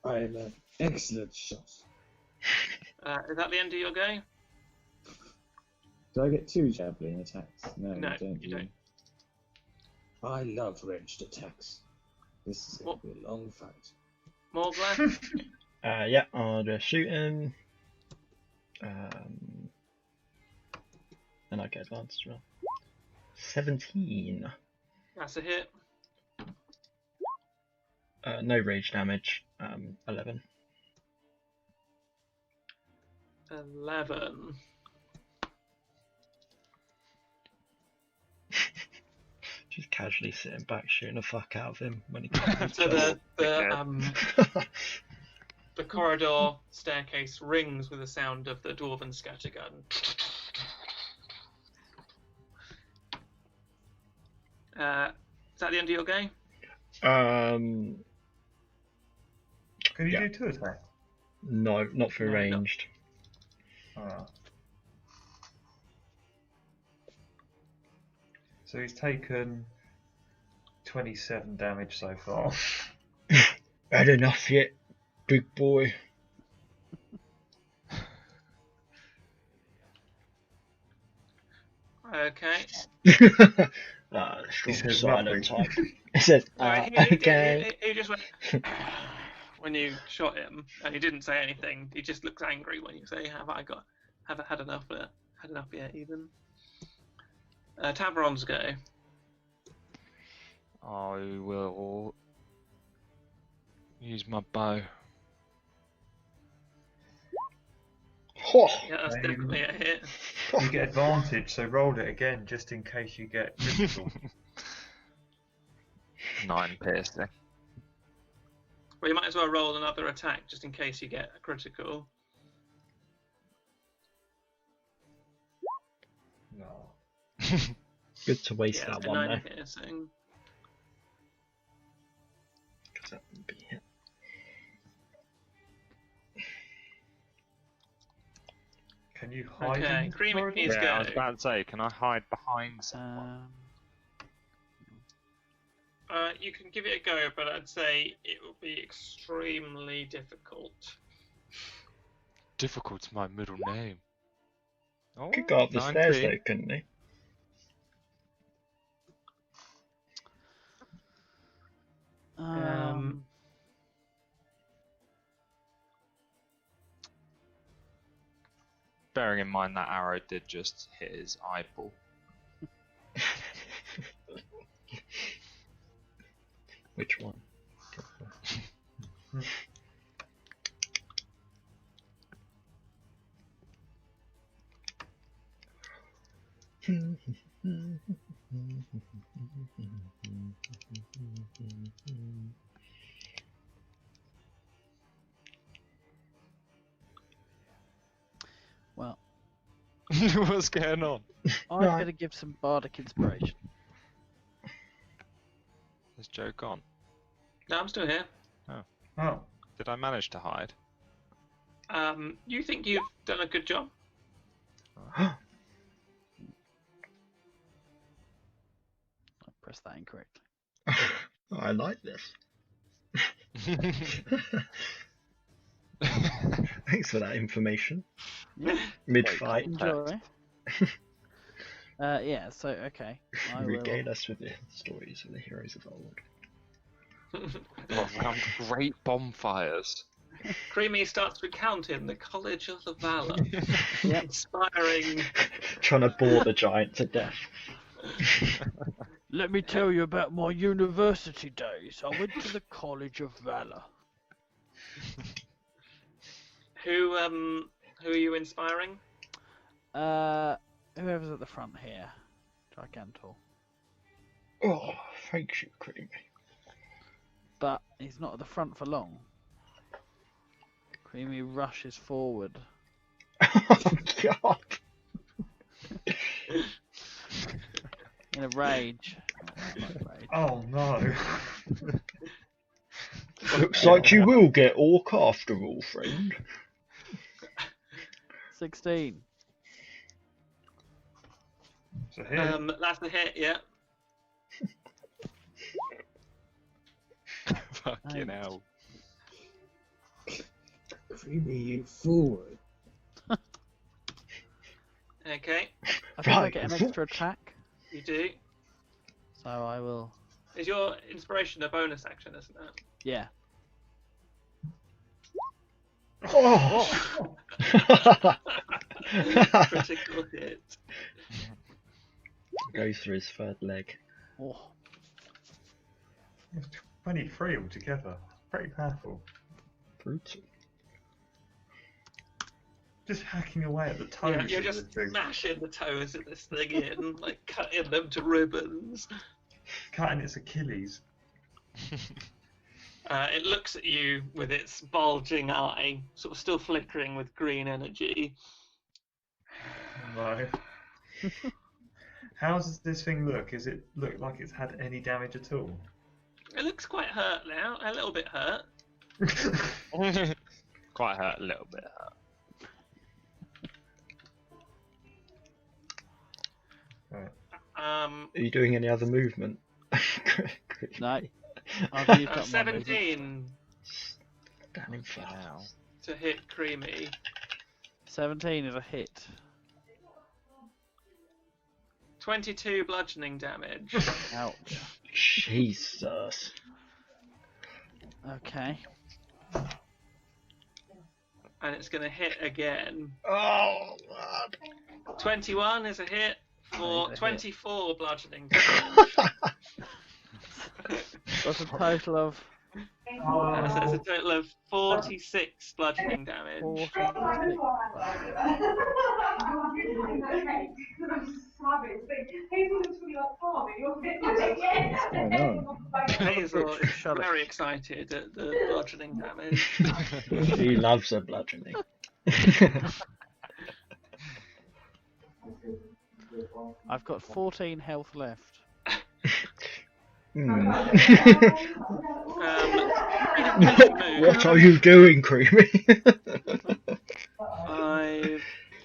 I am an excellent shot. Is that the end of your go? Do I get 2 javelin attacks? No, No, you don't. you don't. I love ranged attacks. This is going to be a long fight. Morgler? Yeah, I'll just shoot him. And I get advantage as well. 17. That's a hit. No rage damage. 11. 11. Just casually sitting back, shooting the fuck out of him when he comes. So the corridor staircase rings with the sound of the dwarven scattergun. Is that the end of your game? Can you Yeah. do 2 attacks? No, not for No, not- ranged. Ah. So he's taken 27 damage so far. Had enough yet, big boy. Okay. Strong says silent nothing. type. It says, He, okay. he just went when you shot him, and he didn't say anything. He just looks angry when you say, "Have I had enough yet? Had enough yet?" Even. Tabaron's go. I will use my bow. Yeah, that's definitely a hit. You get advantage, so roll it again just in case you get critical. 9 piercing. Well, you might as well roll another attack just in case you get a critical. No. Good to waste Yeah, that so one 9 though. piercing. 'Cause that would be hit. Can you hide Okay, in the Creamy corridor? is Yeah, I was go. about to say, can I hide behind someone? You can give it a go, but I'd say it will be extremely difficult. Difficult's my middle name. Oh, Could go up the stairs 19. though, couldn't he? Bearing in mind that arrow did just hit his eyeball. Which one? What's going on? I'm Right. going to give some bardic inspiration. Is Joe gone? No, I'm still here. Oh, Did I manage to hide? You think you've done a good job? I pressed that incorrectly. I like this. Thanks for that information. Yeah, Mid-fight, enjoy. Yeah, so, okay. I will. regale us with the stories of the heroes of old. Around great bonfires. Creamy starts recounting the College of the Valor, Yep. inspiring. Trying to bore the giant to death. Let me tell you about my university days. I went to the College of Valor. Who are you inspiring? Whoever's at the front here. Gigantor. Oh, thank you, Creamy. But he's not at the front for long. Creamy rushes forward. Oh, God. In a rage. Rage. oh no. Looks like you will get orc after all, friend. 16. So here. That's the hit. Yeah. Fucking hell. Creamy, you forward. Okay, I think I Right. get an extra attack, you do. so I will. Is your inspiration a bonus action, isn't it? Yeah. Oh! Critical hit. Goes through his third leg. Oh. 23 altogether. Pretty powerful. Brutal. Just hacking away at the toes. Yeah, you're of just this thing. smashing the toes of this thing in, like cutting them to ribbons. Cutting its Achilles. It looks at you with its bulging eye, sort of still flickering with green energy. No. How does this thing look? Does it look like it's had any damage at all? It looks quite hurt now, a little bit hurt. Quite hurt, a little bit hurt. Right. Are you doing any other movement? No. I've used up my 17 Standing Fucking fast. hell. to hit Creamy. 17 is a hit. 22 bludgeoning damage. Ouch. Jesus. Okay. And it's going to hit again. Oh, man. 21 is a hit for That is a hit. 24 bludgeoning damage. That's a total of So it's a total of 46 bludgeoning damage. 46. What's going on? Hazel is Shut up. very excited at the bludgeoning damage. She loves her bludgeoning. I've got 14 health left. What are you doing, Creamy? 5.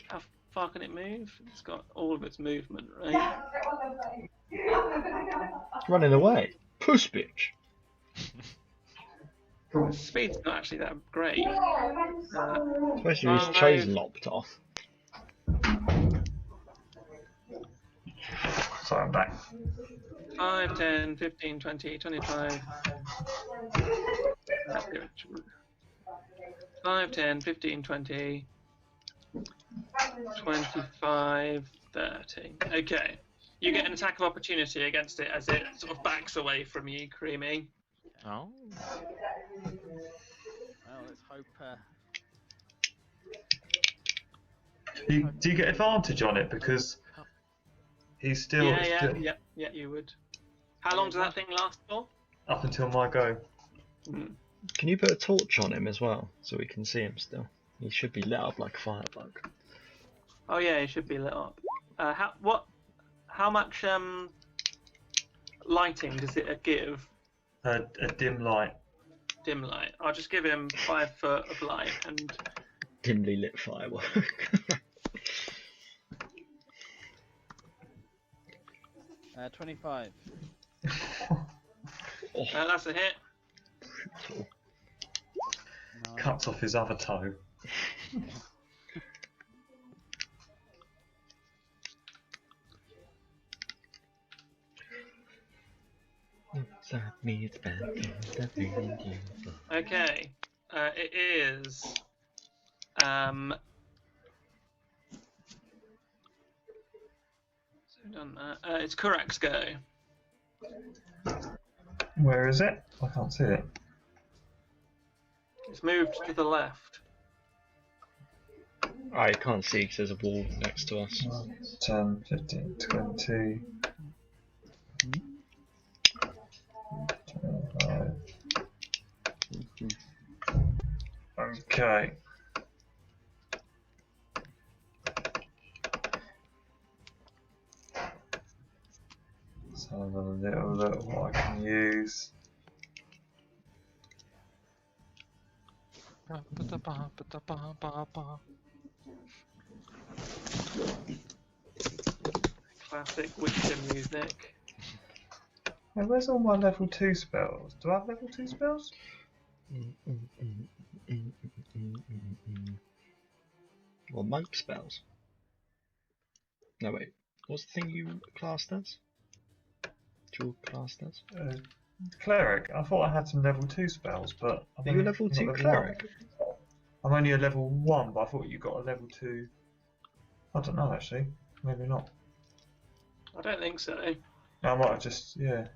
How far can it move? It's got all of its movement, right? Running away. Puss bitch. Speed's not actually that great. Especially his chain lopped off. Sorry, I'm back. 5, 10, 15, 20, 25. 5, 10, 15, 20, 25, 30. Okay. You get an attack of opportunity against it as it sort of backs away from you, Creamy. Oh. Well, let's hope. Do you get advantage on it because he's still, Yeah, you would. How long does that thing last for? up until my go? Can you put a torch on him as well, so we can see him still? He should be lit up like a firebug. Oh yeah, it should be lit up. How much lighting does it give? A dim light. Dim light. I'll just give him 5 foot of light and Dimly lit firework. 25. that's a hit. Cuts off his other toe. Okay. It is. So we've done that. It's Kurak's go. Where is it? I can't see it. It's moved to the left. I can't see because there's a wall next to us. 10, 15, 20. 25. Okay. Let's have a little look what I can use. Classic Witcher music. Hey, where's all my level 2 spells? Do I have level 2 spells? Well, monk spells. No wait, what's the thing you classed as? Dual classed as? Cleric. I thought I had some level 2 spells, but Are you a level 2 cleric? I'm only a level 1, but I thought you got a level 2. I don't know actually. Maybe not. I don't think so. I might have just, yeah.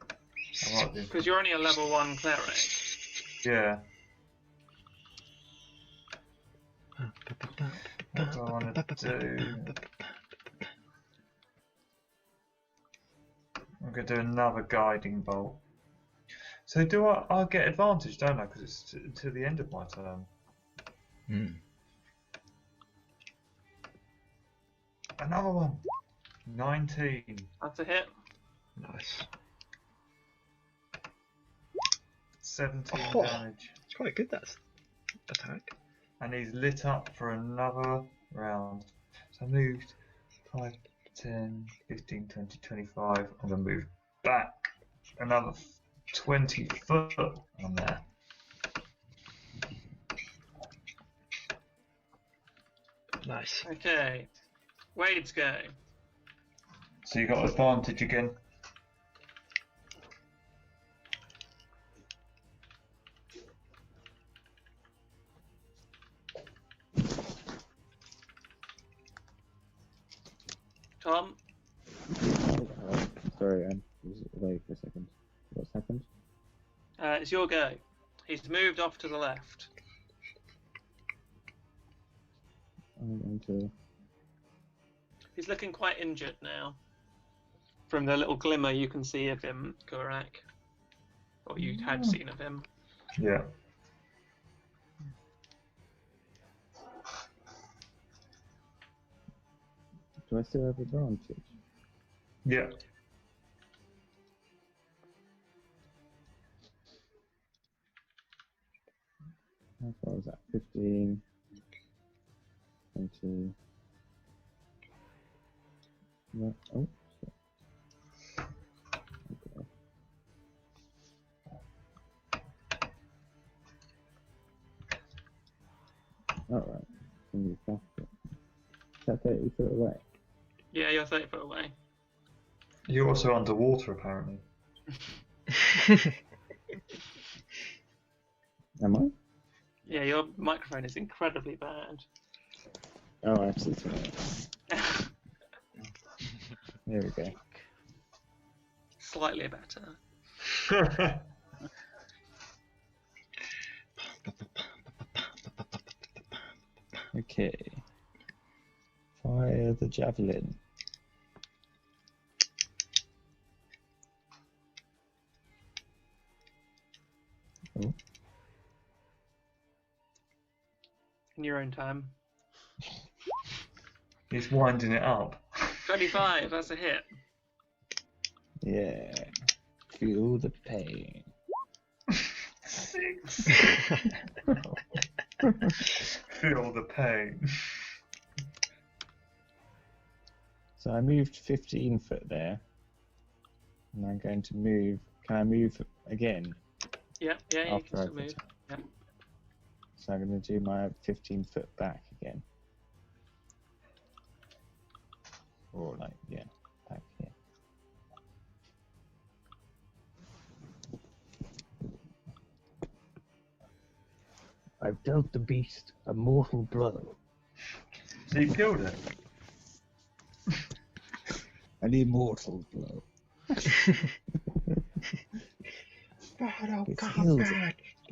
I might be. Because you're only a level 1 cleric. Yeah. What do I want to do? I'm going to do another guiding bolt. So do I'll get advantage, don't I? Because it's to the end of my turn. Another one. 19. That's a hit. Nice. 17 Oh, damage. it's quite good, that attack. And he's lit up for another round. So I moved 5, 10, 15, 20, 25. I'm going to move back another 20 foot on there. Nice. Okay. Wade's go. So you got advantage again. Tom? Sorry, I was away for a second. What's happened? It's your go. He's moved off to the left. I'm going to. He's looking quite injured now. From the little glimmer you can see of him, Kurak. Or you had seen of him. Yeah. Do I still have advantage? Yeah. How far was that? 15, 20. Right. Oh, shit. Okay. Alright. Move back. Is that 30 foot away? Yeah, you're 30 foot away. You're also underwater apparently. Am I? Yeah, your microphone is incredibly bad. Oh, actually, it's alright. There we go. Slightly better. Okay. Fire the javelin. Oh. In your own time. He's winding it up. 25, that's a hit. Yeah. Feel the pain. 6. Feel the pain. So I moved 15 foot there. And I'm going to move. Can I move again? Yeah, you can After still I've move. Yeah. So I'm going to do my 15 foot back again. Or like, yeah, back here. I've dealt the beast a mortal blow. So you killed it. An immortal blow.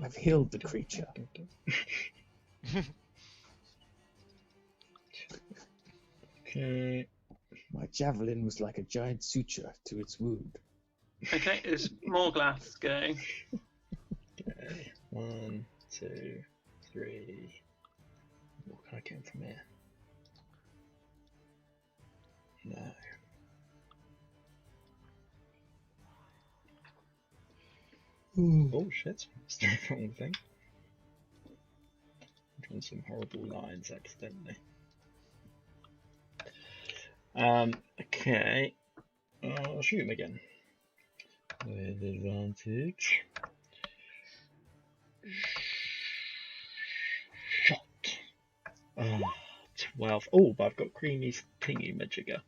I've healed the creature. Okay. My javelin was like a giant suture to its wound. Okay, there's more glass going. Okay. 1, 2, 3. What can I get from here? No. Oh shit, it's the wrong thing. I've done some horrible lines accidentally. Okay. I'll shoot him again. With advantage. Shot. 12. Oh, but I've got Creamy's thingy majigger.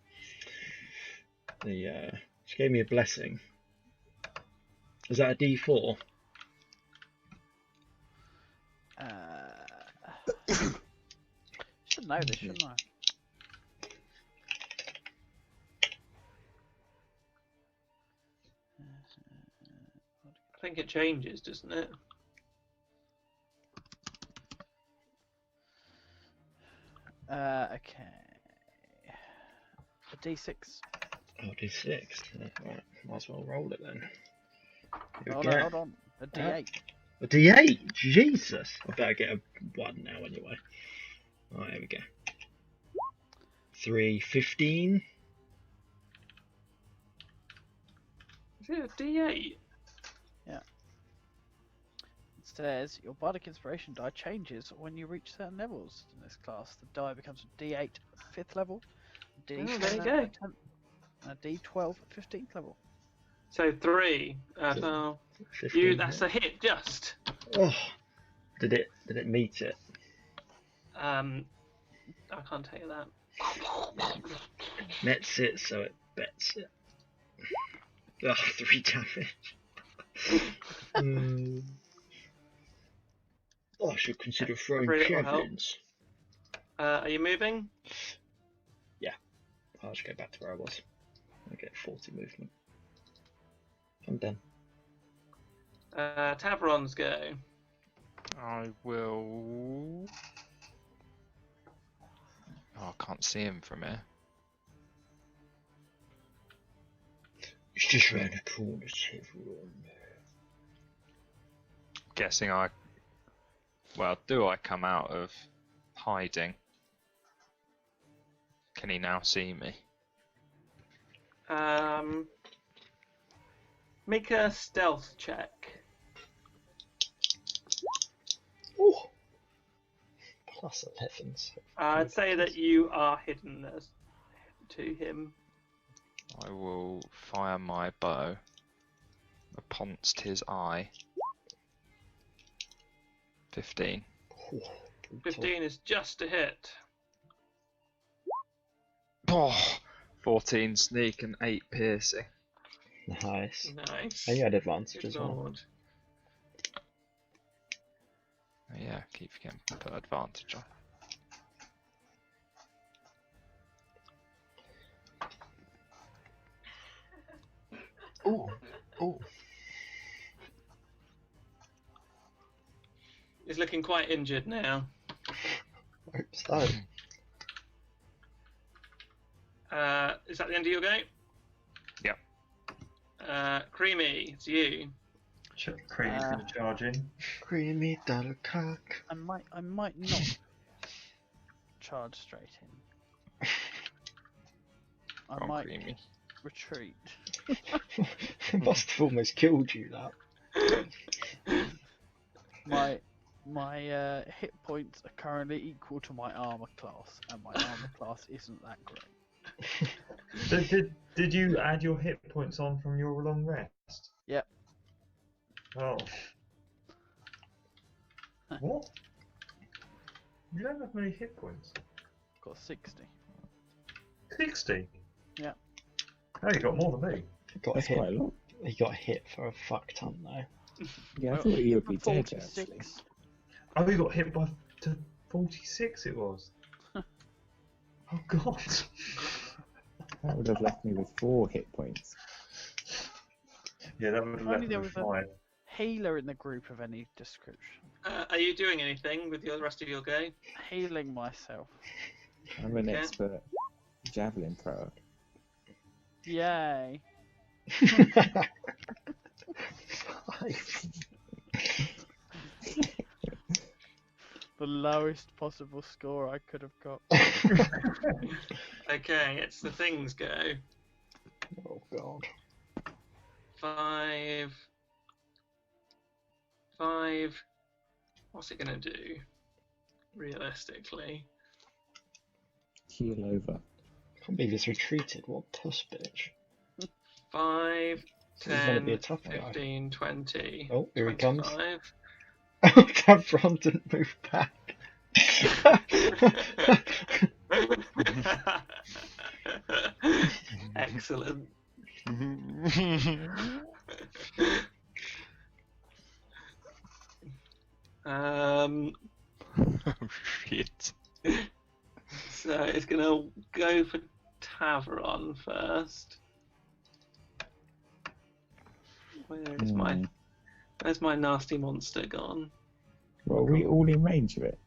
She gave me a blessing. Is that a D4? Should know this, shouldn't I? I think it changes, doesn't it? Okay. A D6. Oh, D6. Right, might as well roll it then. Here we Hold go. on, hold on. A D8. A D8? Jesus! I better get a 1 now anyway. Alright, here we go. 3, 15. Is it a D8? Yeah. It says your bardic inspiration die changes when you reach certain levels in this class. The die becomes a D8 at 5th level, D10 Oh, there you at go. 10th, and a D12 at 15th level. So 3. So 15, that's yeah. a hit, just. Oh, did it meet it? I can't tell you that. Nets it, so it bets it. Oh, 3 damage. Oh, I should consider throwing 3 little help. javelins. Are you moving? I'll just go back to where I was. I get 40 movement. I'm done. Tavron's go. I will. Oh, I can't see him from here. It's just round the corner, everyone. Guessing do I come out of hiding? Can he now see me? Make a stealth check. Oh, plus 11s. I'd say that you are hidden to him. I will fire my bow against his eye. 15. 15 is just a hit. Oh, 14 sneak and 8 piercing. Nice. Nice. And you had advantage Good as well. lord. Oh, yeah, keep forgetting to put advantage on. Oh. He's looking quite injured now. Hope so. Is that the end of your go? Yep. Creamy, it's you. Creamy's gonna charge in. Creamy dollar cock. I might not charge straight in. I Go on, might Creamy. retreat. It must have almost killed you, that. My hit points are currently equal to my armor class, and my armor class isn't that great. Did you add your hit points on from your long rest? Yep. Oh. What? You don't have many hit points. Got 60. 60? Yeah. Oh, you got more than me. That's quite a lot. He got hit for a fuck ton though. Yeah, I thought you would be dead 46. actually. Oh, you got hit by to 46 it was. Oh god. That would have left me with 4 hit points. Yeah, that would have If left only me there with was 5. Healer in the group of any description. Are you doing anything with the rest of your go? Healing myself. I'm an Okay. expert javelin thrower. Yay. The lowest possible score I could have got. Okay, it's the things go. Oh god. 5. What's it gonna do? Realistically. Keel over. Can't believe it's retreated. What puss bitch. 5, He's gonna be a 10, tough guy. 15, 20. Oh, here he comes. 25. Tavron didn't move back. Excellent. Oh shit. So it's gonna go for Tavron first. Where's my nasty monster gone? Well, are we all in range of it?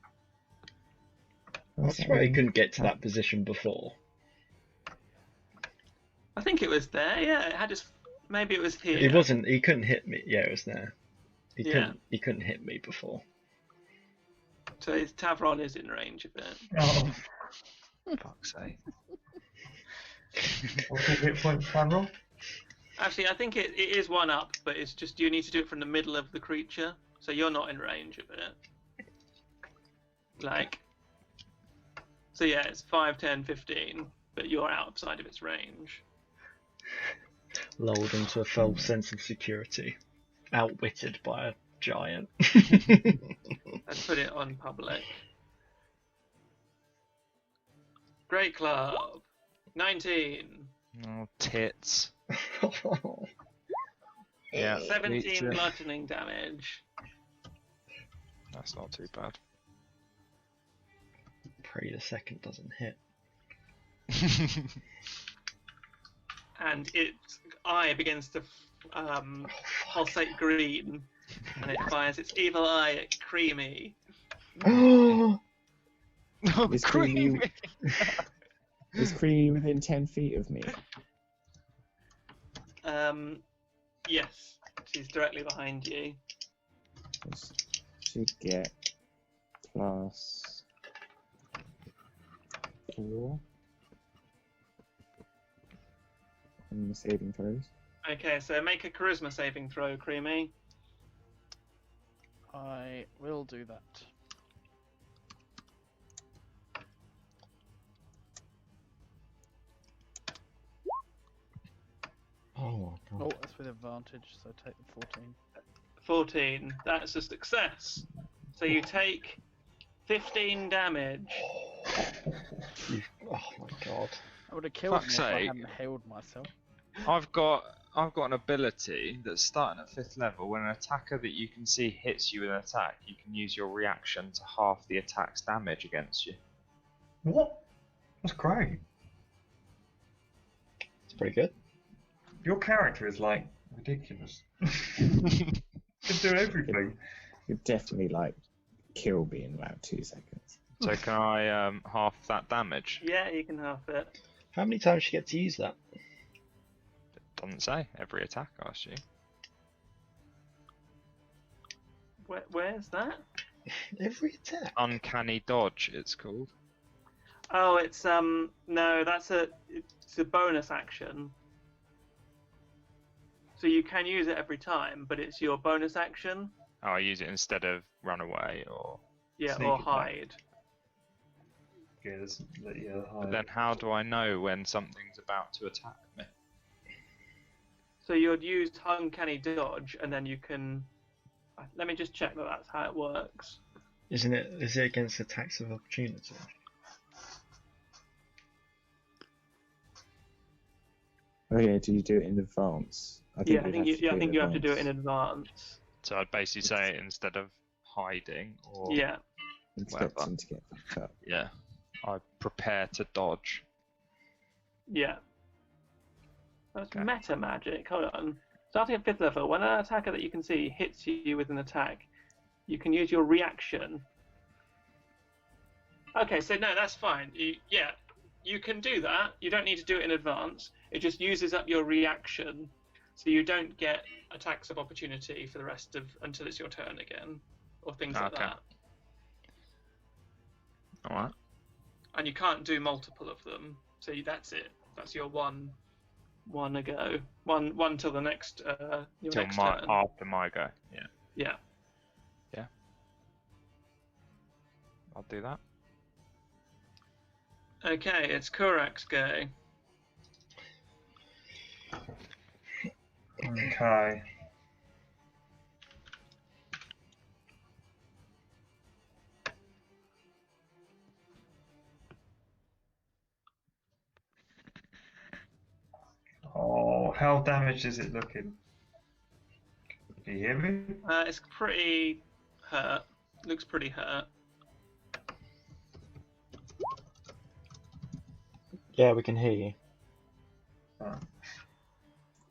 I swear he couldn't get to that position before. I think it was there. Yeah, it had his. Maybe it was here. He wasn't. He couldn't hit me. Yeah, it was there. He Yeah. couldn't. He couldn't hit me before. So Tavron is in range of it. Oh, Fuck's sake. what's your hit points, Samuel? Actually, I think it is one up, but it's just you need to do it from the middle of the creature, so you're not in range of it. Like. So yeah, it's 5, 10, 15, but you're outside of its range. Lulled into a false sense of security. Outwitted by a giant. Let's put it on public. Great club. 19. Oh, tits. Yeah. 17 creature. bludgeoning damage. That's not too bad. Pray the second doesn't hit. And its eye begins to pulsate green. And it fires its evil eye at Creamy. Oh, Is Creamy, is Creamy within 10 feet of me? Yes, she's directly behind you. Should get plus 4 on the saving throws. Okay, so make a charisma saving throw, Creamy. I will do that. oh my Oh, god. that's with advantage, so take the 14. 14. That's a success. So you take 15 damage. Oh my god. I would have killed Fuck's me if I sake. hadn't healed myself. I've got an ability that's starting at 5th level. When an attacker that you can see hits you with an attack, you can use your reaction to halve the attack's damage against you. What? That's great. It's pretty good. Your character is like ridiculous. Can do everything. You'd definitely like kill me in about 2 seconds. So can I half that damage? Yeah, you can half it. How many times do you get to use that? Doesn't say. Every attack, I assume. Where's that? Every attack. Uncanny dodge, it's called. Oh, it's no, it's a bonus action. So you can use it every time, but it's your bonus action. Oh, I use it instead of run away or. Yeah, Sneak or attack. hide. Yeah, But hide. then how do I know when something's about to attack me? So you'd use uncanny dodge, and then you can. Let me just check that that's how it works. Isn't it? Is it against attacks of opportunity? Oh yeah, do you do it in advance? I we'd think have to do it you have to do it in advance. advance. So I'd basically say it instead of hiding or. Yeah. Expecting to get picked up. Yeah. I prepare to dodge. Yeah. That's Okay. meta magic. Hold on. Starting at 5th level, when an attacker that you can see hits you with an attack, you can use your reaction. Okay, so no, that's fine. You can do that. You don't need to do it in advance. It just uses up your reaction, so you don't get attacks of opportunity for the rest of until it's your turn again, or things like Okay. that. All right. And you can't do multiple of them. So that's it. That's your one a go. One till the next your Till next my turn. after my go. Yeah. Yeah. I'll do that. Okay, it's Kurak's go. Okay. Oh, how damaged is it looking? Can you hear me? It's pretty hurt. Looks pretty hurt. Yeah, we can hear you. Oh,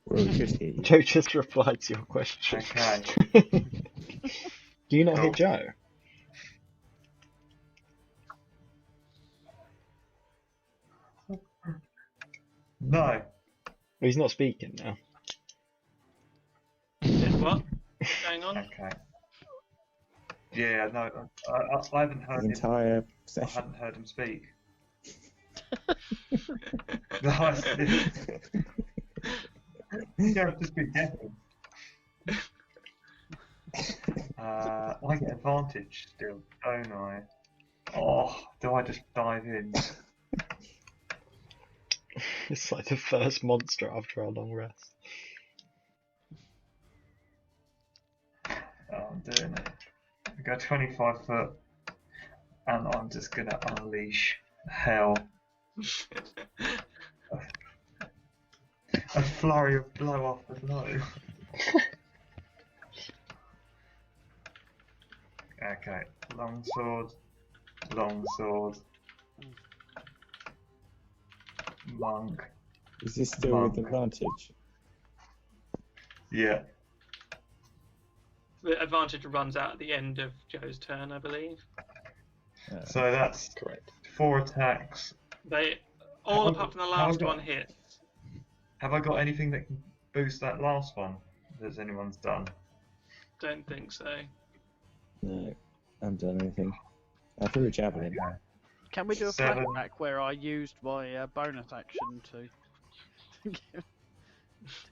Well, we could hear you. Joe just replied to your question. okay. Do you not Cool. hit Joe? No. He's not speaking now. Did what? Going on? Okay. Yeah, no, I haven't The heard him. entire I session. hadn't heard him speak. No, I you have to speak deafened. I get advantage still, don't I? Oh, do I just dive in? It's like the first monster after a long rest. Oh, I'm doing it. I go 25 foot, and I'm just gonna unleash hell. A flurry of blow after blow. Okay, long sword, monk. Is this still with Monk. advantage? Yeah, The advantage runs out at the end of Joe's turn, I believe. so that's Correct. 4 attacks. They all How- apart from the how last do I- one hit. Have I got anything that can boost that last one that anyone's done? Don't think so. No, I haven't done anything. I threw a javelin. Okay. Can we do a 7. flashback where I used my bonus action to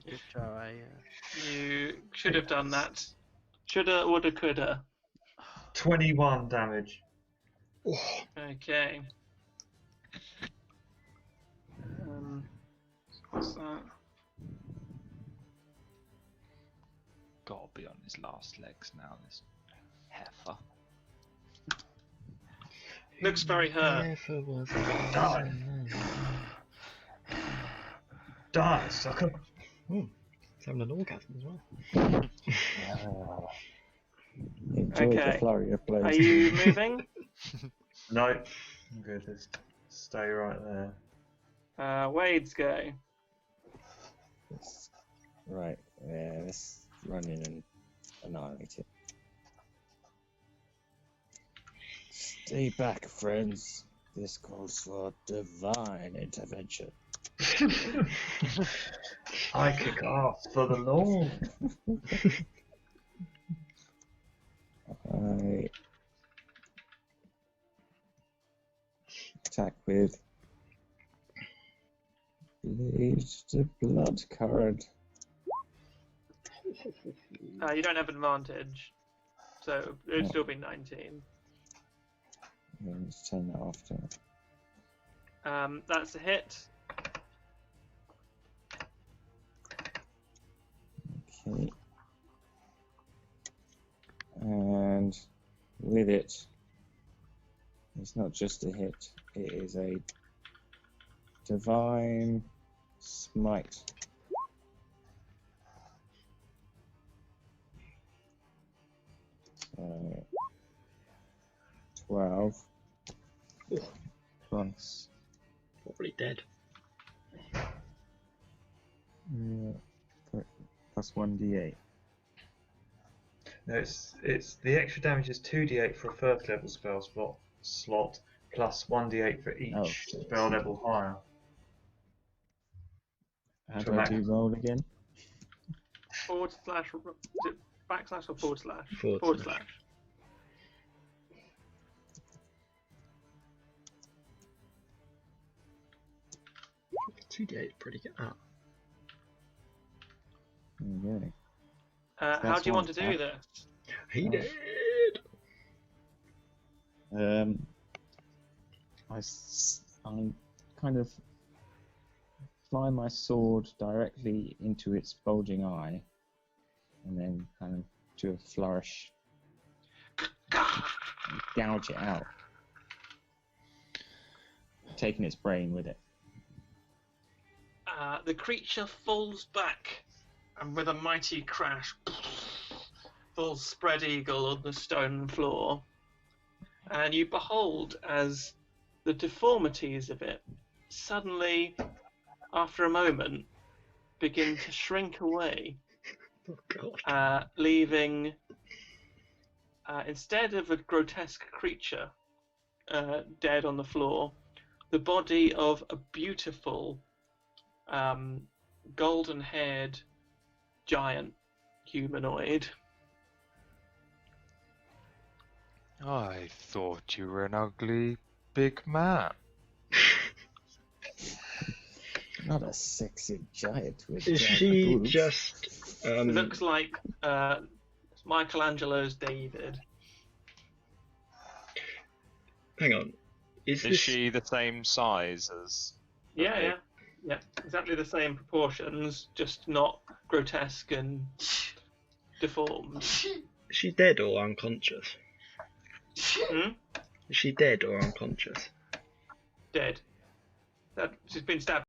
give Joe a? You should have done that. Shoulda, woulda, coulda. 21 damage. Okay. What's that? Gotta be on his last legs now, this heifer. Looks very hurt. Never was Die. Die, sucker. He's having an orgasm as well. Enjoy Okay. the flurry of blows. Are you moving? No, I'm good. Just stay right there. Wade's go. Right, yeah, let's run in and annihilate it. Stay back, friends. This calls for divine intervention. I kick ass for the Lord. attack with the blood current. You don't have advantage, so it would still be 19. Yeah, let's turn that off. That's a hit. Okay. And with it, it's not just a hit, it is a divine smite. So 12 plus Probably dead. plus 1d8. No, it's the extra damage is 2d8 for a first level spell slot plus 1d8 for each spell level higher. How do I do roll again? / backslash or forward slash? Forward slash. 2d8 pretty good. Ah. Okay. How do you want to do this? He did. I kind of fly my sword directly into its bulging eye, and then kind of do a flourish, gouge it out, taking its brain with it. The creature falls back, and with a mighty crash, falls spread eagle on the stone floor. And you behold as the deformities of it suddenly, after a moment, begin to shrink away, Oh God. leaving, instead of a grotesque creature dead on the floor, the body of a beautiful golden-haired giant humanoid. I thought you were an ugly big man. Not a sexy giant with Is giant she boobs. just? It looks like Michelangelo's David. Hang on. Is Is she the same size as? Yeah, exactly the same proportions, just not grotesque and deformed. Is she dead or unconscious? Is she dead or unconscious? Dead. She's been stabbed